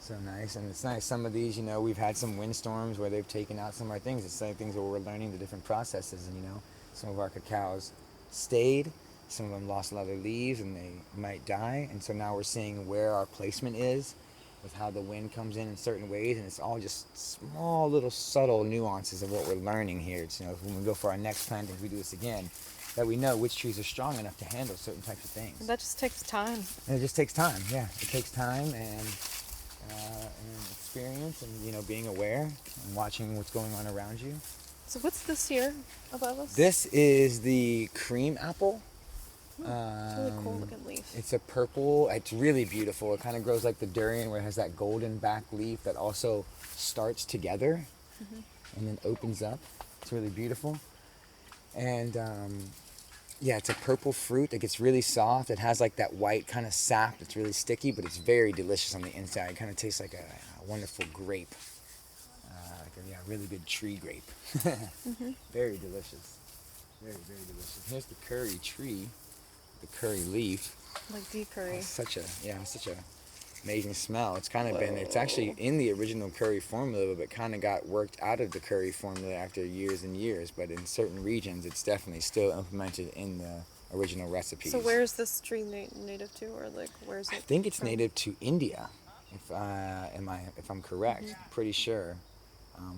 So nice. And it's nice. Some of these, we've had some windstorms where they've taken out some of our things. It's like things where we're learning the different processes, and some of our cacaos stayed. Some of them lost a lot of their leaves and they might die. And so now we're seeing where our placement is with how the wind comes in certain ways, and it's all just small little subtle nuances of what we're learning here. It's, when we go for our next planting, if we do this again, that we know which trees are strong enough to handle certain types of things. And that just takes time. And it just takes time, yeah. It takes time, and experience, and being aware and watching what's going on around you. So what's this here above us? This is the cream apple. It's a really cool looking leaf. It's a purple. It's really beautiful. It kind of grows like the durian, where it has that golden back leaf that also starts together and then opens up. It's really beautiful. And yeah, it's a purple fruit. It gets really soft. It has like that white kind of sap. It's really sticky, but it's very delicious on the inside. It kind of tastes like a wonderful grape. Like a really good tree grape. Very delicious. Very, very delicious. Here's the curry tree, the curry leaf. Like deep curry. Such a amazing smell. It's kind of it's actually in the original curry formula, but kind of got worked out of the curry formula after years and years. But in certain regions, it's definitely still implemented in the original recipes. So where is this tree native to, or like where is it? I think it's from? native to India, if I'm correct. Pretty sure,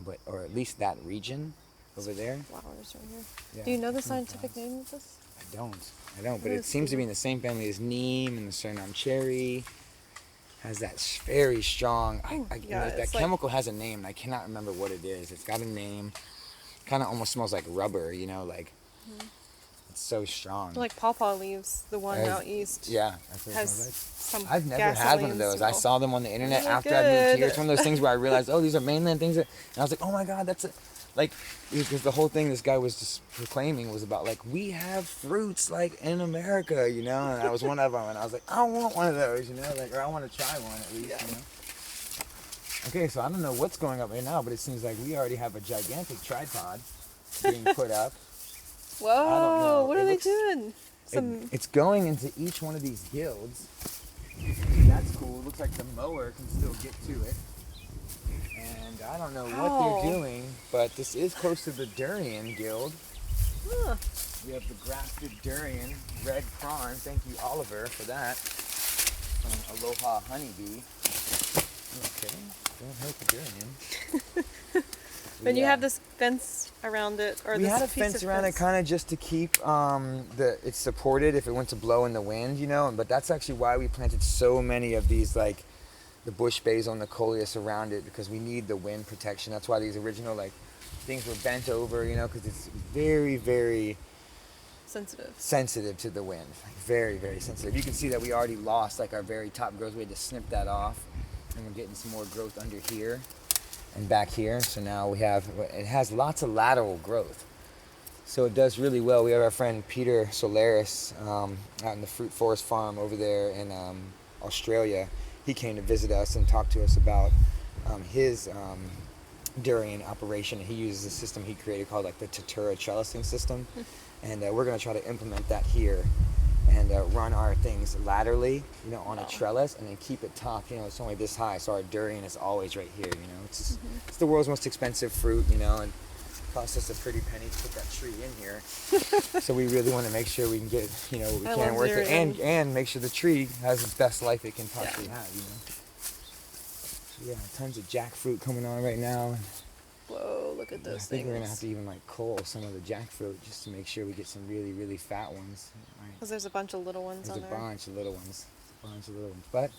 but or at least that region over there. Flowers right here. Yeah, Do you know the scientific name of this? I don't, but it seems to be in the same family as neem and the Suriname cherry. Has that very strong, that chemical has a name, and I cannot remember what it is. It's got a name, kind of almost smells like rubber, it's so strong. Like pawpaw leaves, the one out east. Yeah, that's what it has smells like. some I've never had one of those. I saw them on the internet after I moved here. It's one of those things where I realized, oh, these are mainland things. And I was like, oh my God, because the whole thing this guy was just proclaiming was about like, we have fruits like in America, and I was one of them, and I was like, I want one of those, or I want to try one at least, Okay, so I don't know what's going up right now, but it seems like we already have a gigantic tripod being put up. Whoa, I don't know. what are they doing? It's going into each one of these guilds. That's cool. It looks like the mower can still get to it. And I don't know what they're doing, but this is close to the durian guild. Huh. We have the grafted durian, red prawn. Thank you, Oliver, for that. From Aloha Honeybee. Okay, don't hurt the durian. And you have this fence around it, or we this had a piece fence of around fence. it, kind of just to keep it supported if it went to blow in the wind, But that's actually why we planted so many of these, like the bush basil and the coleus around it, because we need the wind protection. That's why these original things were bent over, because it's very, very sensitive to the wind. Very, very sensitive. You can see that we already lost our very top growth. We had to snip that off, and we're getting some more growth under here and back here. So now it has lots of lateral growth. So it does really well. We have our friend Peter Solaris out in the Fruit Forest farm over there in Australia. He came to visit us and talk to us about his durian operation. He uses a system he created called the Tatura trellising system. And we're going to try to implement that here and run our things laterally, on a trellis, and then keep it topped. It's only this high, so our durian is always right here. It's the world's most expensive fruit, and it costs us a pretty penny to put that tree in here. So we really want to make sure we can get, what we can worth it, and make sure the tree has its best life it can possibly have. So, yeah, tons of jackfruit coming on right now. Whoa, look at those things. I think we're going to have to even cull some of the jackfruit just to make sure we get some really, really fat ones. Because there's a bunch of little ones on there. There's a bunch of little ones. But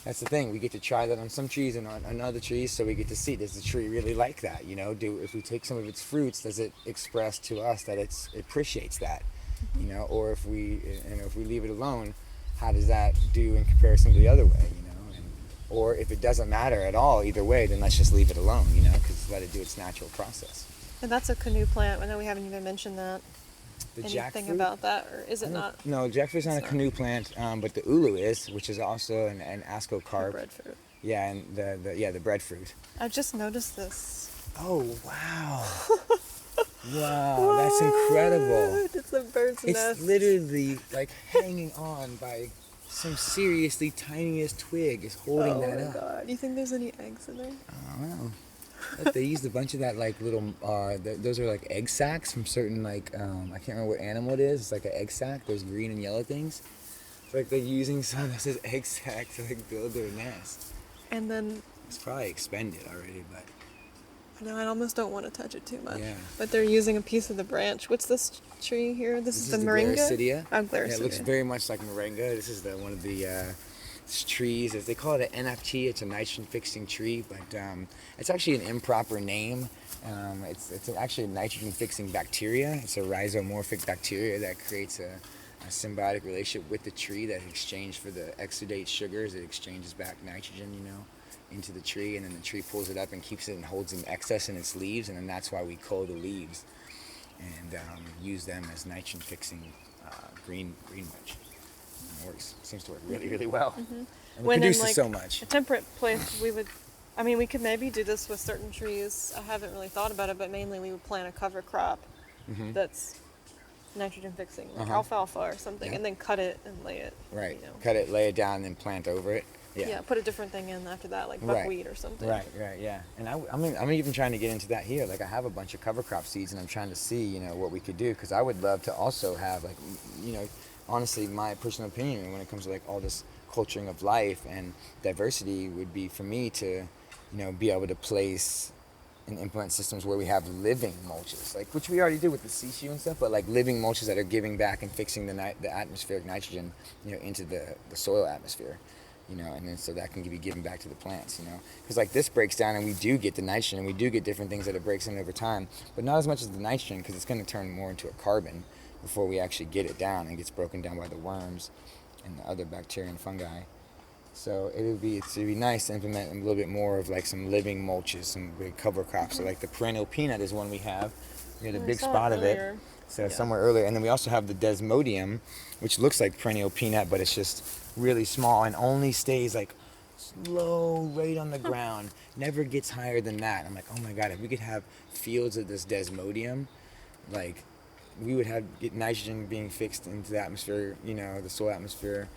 that's the thing. We get to try that on some trees and on other trees, so we get to see, does the tree really like that? If we take some of its fruits, does it express to us that it appreciates that? Or if we leave it alone, how does that do in comparison to the other way? Or if it doesn't matter at all either way, then let's just leave it alone, because let it do its natural process. And that's a canoe plant. I know we haven't even mentioned that. The Anything jackfruit? about that, or is it not? No, jackfruit's not a canoe plant, but the ulu is, which is also an ascocarp. Breadfruit. Yeah, and the breadfruit. I just noticed this. Oh, wow. Wow, that's incredible. It's a bird's nest. It's literally hanging on by some seriously tiniest twig is holding that up. Oh my God. Do you think there's any eggs in there? I don't know. But they used a bunch of that little, those are egg sacs from certain I can't remember what animal it is. It's like an egg sac, those green and yellow things. It's they're using some of this egg sac to build their nest. And then it's probably expended already, but no, I almost don't want to touch it too much. Yeah. But they're using a piece of the branch. What's this tree here? This is the moringa? Glaracidia. Oh, glaracidia. Yeah, it looks very much like moringa. This is one of the trees. As they call it an NFT, it's a nitrogen fixing tree, but it's actually an improper name. It's actually a nitrogen fixing bacteria. It's a rhizomorphic bacteria that creates a symbiotic relationship with the tree that in exchange for the exudate sugars, it exchanges back nitrogen, into the tree, and then the tree pulls it up and keeps it and holds in excess in its leaves, and then that's why we cull the leaves and use them as nitrogen fixing green mulch. And it works. Seems to work really, really well. Mm-hmm. And it produces so much. A temperate place, we could maybe do this with certain trees. I haven't really thought about it, but mainly we would plant a cover crop that's nitrogen fixing, like alfalfa or something, and then cut it and lay it. Right. Cut it, lay it down, and then plant over it. Yeah. Put a different thing in after that, like buckwheat or something. Right, yeah. And I'm even trying to get into that here. Like, I have a bunch of cover crop seeds, and I'm trying to see, what we could do, because I would love to also have, like, honestly, my personal opinion when it comes to, like, all this culturing of life and diversity would be for me to, be able to place and implement systems where we have living mulches, like, which we already do with the sishu and stuff, but like living mulches that are giving back and fixing the atmospheric nitrogen, into the soil atmosphere. And then so that can be given back to the plants, because like this breaks down and we do get the nitrogen and we do get different things that it breaks in over time, but not as much as the nitrogen, because it's going to turn more into a carbon before we actually get it down and gets broken down by the worms and the other bacteria and fungi. So it'd be nice to implement a little bit more of like some living mulches, some big cover crops. So like the perennial peanut is one we have. We had a big spot of it. So somewhere earlier, and then we also have the desmodium, which looks like perennial peanut, but it's just really small and only stays like low right on the ground, never gets higher than that. I'm like, oh my god, if we could have fields of this desmodium, like we would get nitrogen being fixed into the atmosphere, the soil atmosphere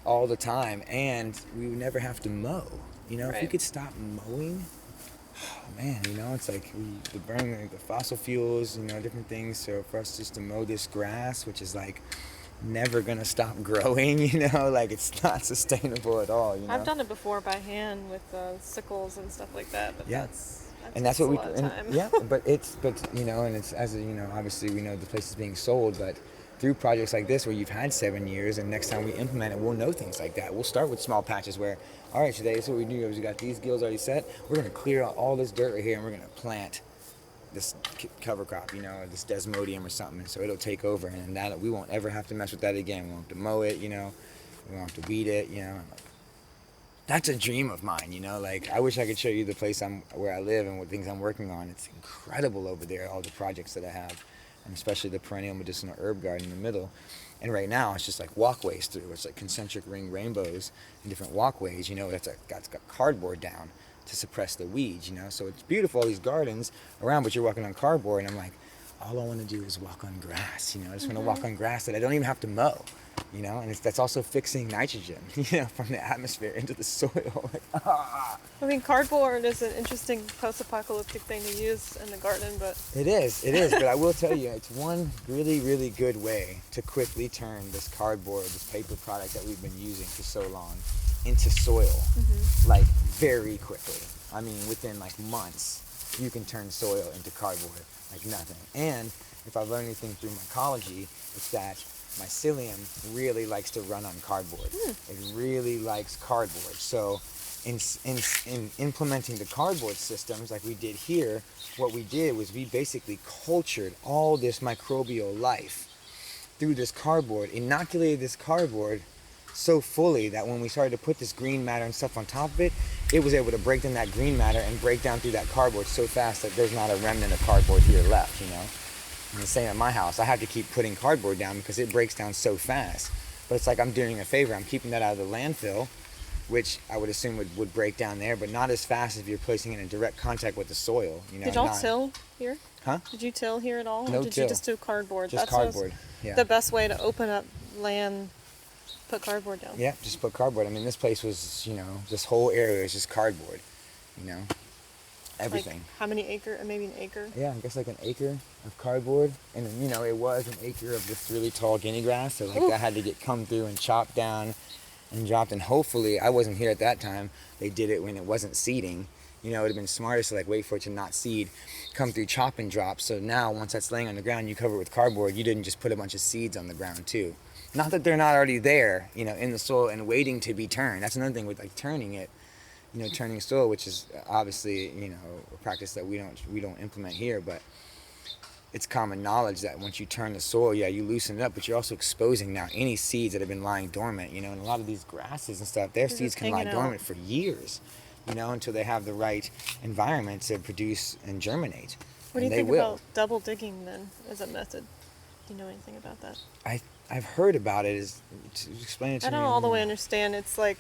all the time, and we would never have to mow. If we could stop mowing, oh man, it's like we burn like the fossil fuels, different things. So for us just to mow this grass, which is like never gonna stop growing, like it's not sustainable at all. I've done it before by hand with sickles and stuff like that, but that's what we a lot of time. but it's as obviously we know the place is being sold, but through projects like this where you've had 7 years, and next time we implement it, we'll know things like that. We'll start with small patches where, all right, today, so what we do is we got these gills already set. We're going to clear out all this dirt right here, and we're going to plant this cover crop, this desmodium or something, and so it'll take over, and that we won't ever have to mess with that again. We won't have to mow it, we won't have to weed it, That's a dream of mine, like I wish I could show you the place where I live and what things I'm working on. It's incredible over there, all the projects that I have. And especially the perennial medicinal herb garden in the middle. And right now it's just like walkways through. It's like concentric ring rainbows and different walkways, that's got cardboard down to suppress the weeds, So it's beautiful, all these gardens around, but you're walking on cardboard, and I'm like, all I want to do is walk on grass, I just want to walk on grass that I don't even have to mow, and that's also fixing nitrogen, from the atmosphere into the soil. Cardboard is an interesting post-apocalyptic thing to use in the garden, but... It is, but I will tell you, it's one really, really good way to quickly turn this cardboard, this paper product that we've been using for so long, into soil, like very quickly. I mean, within like months, you can turn soil into cardboard like nothing. And if I've learned anything through mycology, it's that mycelium really likes to run on cardboard. It really likes cardboard. So in implementing the cardboard systems like we did here, what we did was we basically cultured all this microbial life through this cardboard, inoculated this cardboard so fully that when we started to put this green matter and stuff on top of it, it was able to break down that green matter and break down through that cardboard so fast that there's not a remnant of cardboard here left, And the same at my house. I have to keep putting cardboard down because it breaks down so fast. But it's like I'm doing a favor. I'm keeping that out of the landfill, which I would assume would break down there, but not as fast as if you're placing it in direct contact with the soil. Did y'all till here? Huh? Did you till here at all? No or did till. You just do cardboard? Just cardboard, yeah. The best way to open up land, put cardboard down. Yeah, just put cardboard. I mean, this place was, this whole area was just cardboard, everything. Like how many acre? Maybe an acre? Yeah, I guess like an acre of cardboard. And, it was an acre of this really tall guinea grass. So, that had to come through and chopped down and dropped. And hopefully, I wasn't here at that time, they did it when it wasn't seeding. It would have been smarter to, wait for it to not seed, come through, chop and drop. So now, once that's laying on the ground, you cover it with cardboard. You didn't just put a bunch of seeds on the ground, too. Not that they're not already there, in the soil and waiting to be turned. That's another thing with like turning it, turning soil, which is obviously, a practice that we don't implement here, but it's common knowledge that once you turn the soil, you loosen it up, but you're also exposing now any seeds that have been lying dormant, and a lot of these grasses and stuff, their seeds can lie dormant for years, until they have the right environment to produce and germinate. What do you think about double digging then as a method? Do you know anything about that? I've heard about it. Explain it to me. I don't all the way understand. It's like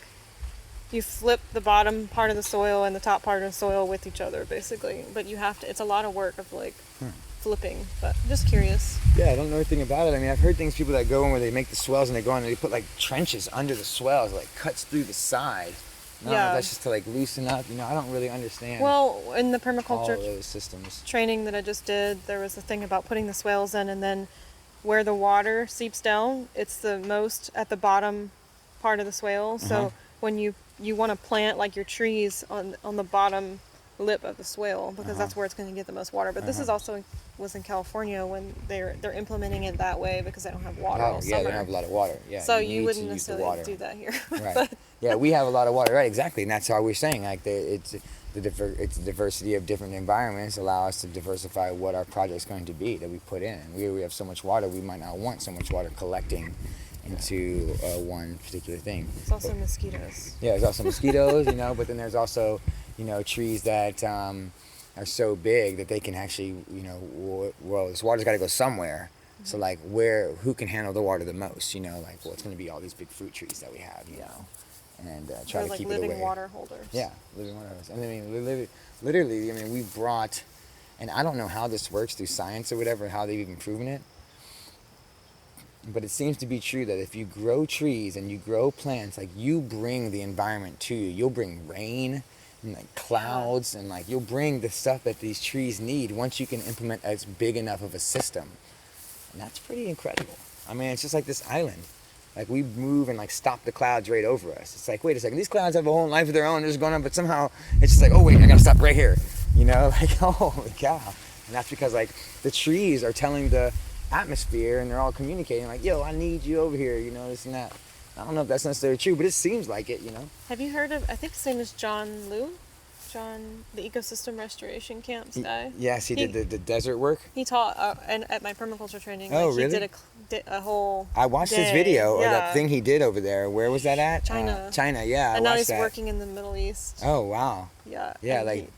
you flip the bottom part of the soil and the top part of the soil with each other, basically. But you have to. It's a lot of work of like flipping. But just curious. Yeah, I don't know anything about it. I mean, I've heard things people that go in where they make the swells and they go in and they put like trenches under the swells, like cuts through the side. No, that's just to like loosen up. I don't really understand. Well, in the permaculture all of those systems training that I just did, there was a thing about putting the swales in, and then where the water seeps down, it's the most at the bottom part of the swale. So when you want to plant like your trees on the bottom lip of the swale, because that's where it's going to get the most water. But this is also was in California when they're implementing it that way because they don't have water all summer. They don't have a lot of water. Yeah, so you wouldn't necessarily do that here. Right. Yeah, we have a lot of water. Right, exactly, and that's how we're saying like it's the diversity of different environments allow us to diversify what our project's going to be that we put in. We have so much water, we might not want so much water collecting into one particular thing. There's also mosquitoes. Yeah, there's also mosquitoes, but then there's also, trees that are so big that they can actually, well, this water's got to go somewhere. Mm-hmm. So like who can handle the water the most? Like, well, it's going to be all these big fruit trees that we have, and try to keep it away. Living water holders. Yeah, living water holders. And I mean, literally, we've brought, and I don't know how this works through science or whatever, how they've even proven it, but it seems to be true that if you grow trees and you grow plants, like you bring the environment to you. You'll bring rain and like clouds and like you'll bring the stuff that these trees need once you can implement as big enough of a system. And that's pretty incredible. I mean, it's just like this island. Like we move and like stop the clouds right over us. It's like, wait a second, these clouds have a whole life of their own. They're just going on, but somehow it's just like, oh wait, I gotta stop right here. Like, holy cow. And that's because like the trees are telling the atmosphere and they're all communicating like, yo, I need you over here, this and that. I don't know if that's necessarily true, but it seems like it, Have you heard of, I think his name is John, the ecosystem restoration camps guy? Yes, he did the desert work. He taught and at my permaculture training. Oh, really? He did a whole I watched his video or that thing he did over there. Where was that at? China, yeah. And now he's working in the Middle East. Oh, wow. Yeah. Yeah, like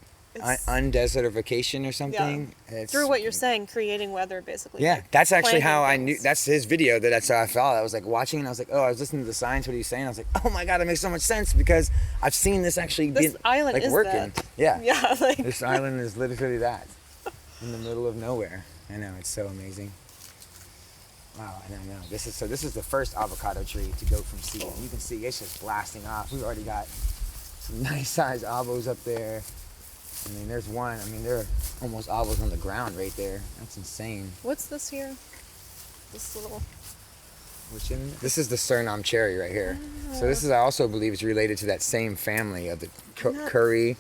undesertification or something. Yeah. Through what you're saying, creating weather, basically. Yeah, like that's actually how I knew. That's his video. That's how I felt. I was like watching and I was like, I was listening to the science, what he's saying. I was like, oh my God, it makes so much sense because I've seen this actually island like is working. That. Yeah. Yeah. Like this island is literally that. In the middle of nowhere. I know, it's so amazing. Wow, I don't know. This is the first avocado tree to go from seed. And you can see it's just blasting off. We've already got some nice sized avos up there. I mean, there's one. I mean, there are almost avos on the ground right there. That's insane. What's this here? This little... This is the Suriname cherry right here. So this is, I also believe, is related to that same family of the curry.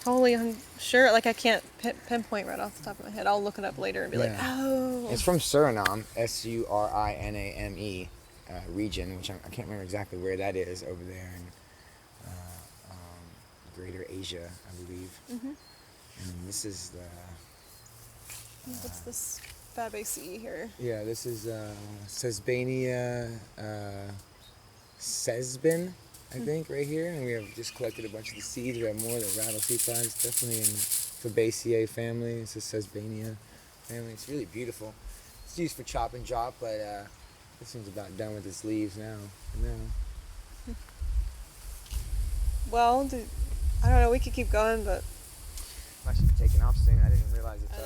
Totally, I'm sure. Like, I can't pinpoint right off the top of my head. I'll look it up later and be like, oh. It's from Suriname, Suriname region, which I can't remember exactly where that is over there in Greater Asia, I believe. Mm-hmm. And this is the... What's this Fabaceae here? Yeah, this is Sesbania sesbin, I think, right here. And we have just collected a bunch of the seeds. We have more of the rattle seed plants, definitely in the Fabaceae family. It's the Sesbania family. It's really beautiful. It's used for chop and drop, but this one's about done with its leaves now. Well, I don't know, we could keep going, but... I should be taking off soon. I didn't realize it's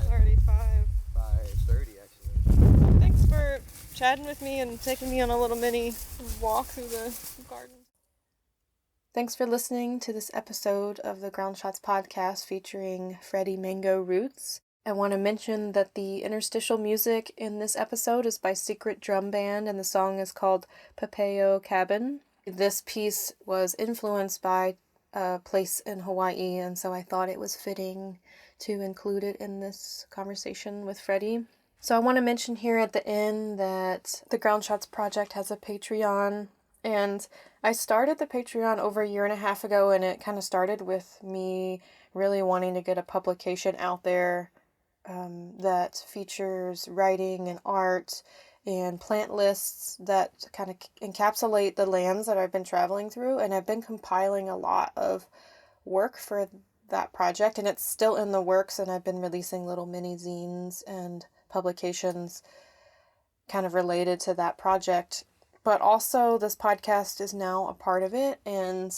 already 5:30 actually. Thanks for chatting with me and taking me on a little mini walk through the garden. Thanks for listening to this episode of the Ground Shots podcast featuring Freddie Mango Roots. I want to mention that the interstitial music in this episode is by Secret Drum Band, and the song is called Papeo Cabin. This piece was influenced by a place in Hawaii, and so I thought it was fitting to include it in this conversation with Freddie. So I want to mention here at the end that the Ground Shots Project has a Patreon, and I started the Patreon over a year and a half ago, and it kind of started with me really wanting to get a publication out there that features writing and art and plant lists that kind of encapsulate the lands that I've been traveling through, and I've been compiling a lot of work for that project, and it's still in the works, and I've been releasing little mini zines and publications kind of related to that project. But also this podcast is now a part of it, and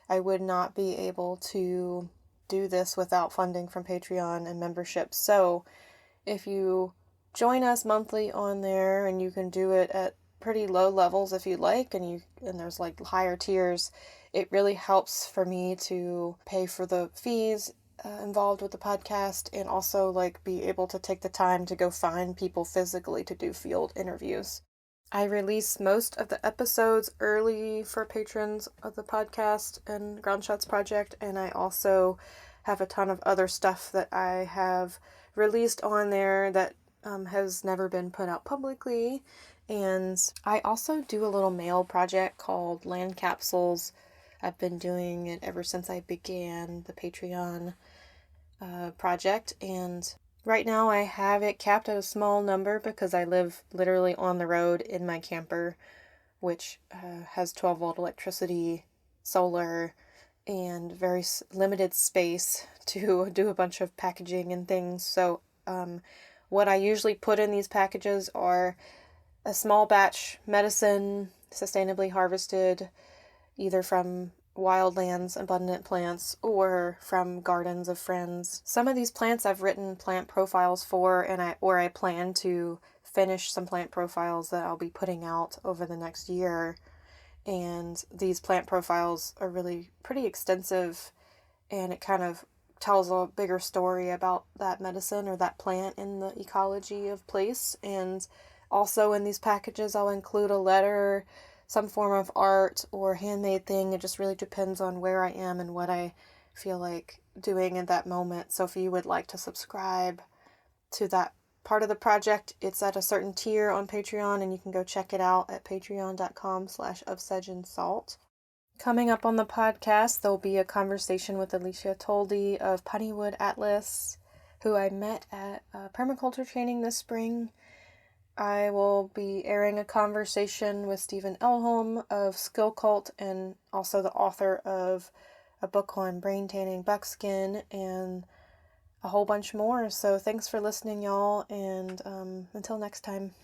I would not be able to do this without funding from Patreon and memberships. So if you join us monthly on there, and you can do it at pretty low levels if you like, and there's like higher tiers, it really helps for me to pay for the fees involved with the podcast, and also like be able to take the time to go find people physically to do field interviews. I release most of the episodes early for patrons of the podcast and Ground Shots Project, and I also have a ton of other stuff that I have released on there that has never been put out publicly. And I also do a little mail project called Land Capsules. I've been doing it ever since I began the Patreon project, and right now I have it capped at a small number because I live literally on the road in my camper, which has 12-volt electricity, solar, and very limited space to do a bunch of packaging and things. So what I usually put in these packages are a small batch medicine, sustainably harvested, either from wildlands, abundant plants, or from gardens of friends. Some of these plants I've written plant profiles for, and I plan to finish some plant profiles that I'll be putting out over the next year. And these plant profiles are really pretty extensive, and it kind of tells a bigger story about that medicine or that plant in the ecology of place. And also in these packages I'll include a letter, some form of art or handmade thing. It just really depends on where I am and what I feel like doing in that moment. So if you would like to subscribe to that part of the project, it's at a certain tier on Patreon, and you can go check it out at patreon.com/ofsedgeandsalt. Coming up on the podcast, there'll be a conversation with Alicia Toldy of Punnywood Atlas, who I met at permaculture training this spring. I will be airing a conversation with Stephen Elholm of Skill Cult, and also the author of a book on brain tanning buckskin, and a whole bunch more. So thanks for listening, y'all, and until next time.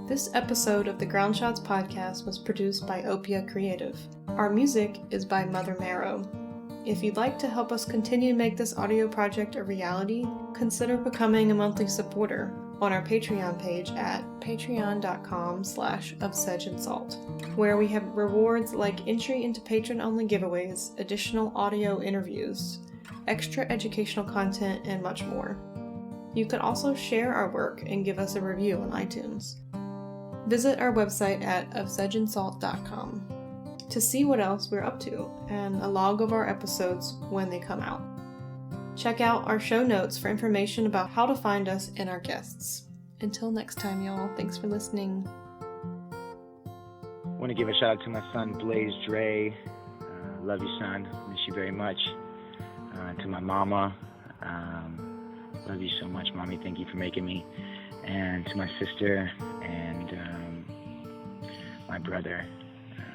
This episode of the Ground Shots podcast was produced by Opia Creative. Our music is by Mother Marrow. If you'd like to help us continue to make this audio project a reality, consider becoming a monthly supporter on our Patreon page at patreon.com/ofsedgeandsalt, where we have rewards like entry into patron-only giveaways, additional audio interviews, extra educational content, and much more. You could also share our work and give us a review on iTunes. Visit our website at ofsedgeandsalt.com to see what else we're up to and a log of our episodes when they come out. Check out our show notes for information about how to find us and our guests. Until next time, y'all, thanks for listening. I want to give a shout out to my son, Blaze Dre. Love you, son. Miss you very much. To my mama. Love you so much, Mommy. Thank you for making me. And to my sister and my brother.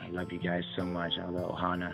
I love you guys so much. I love Ohana.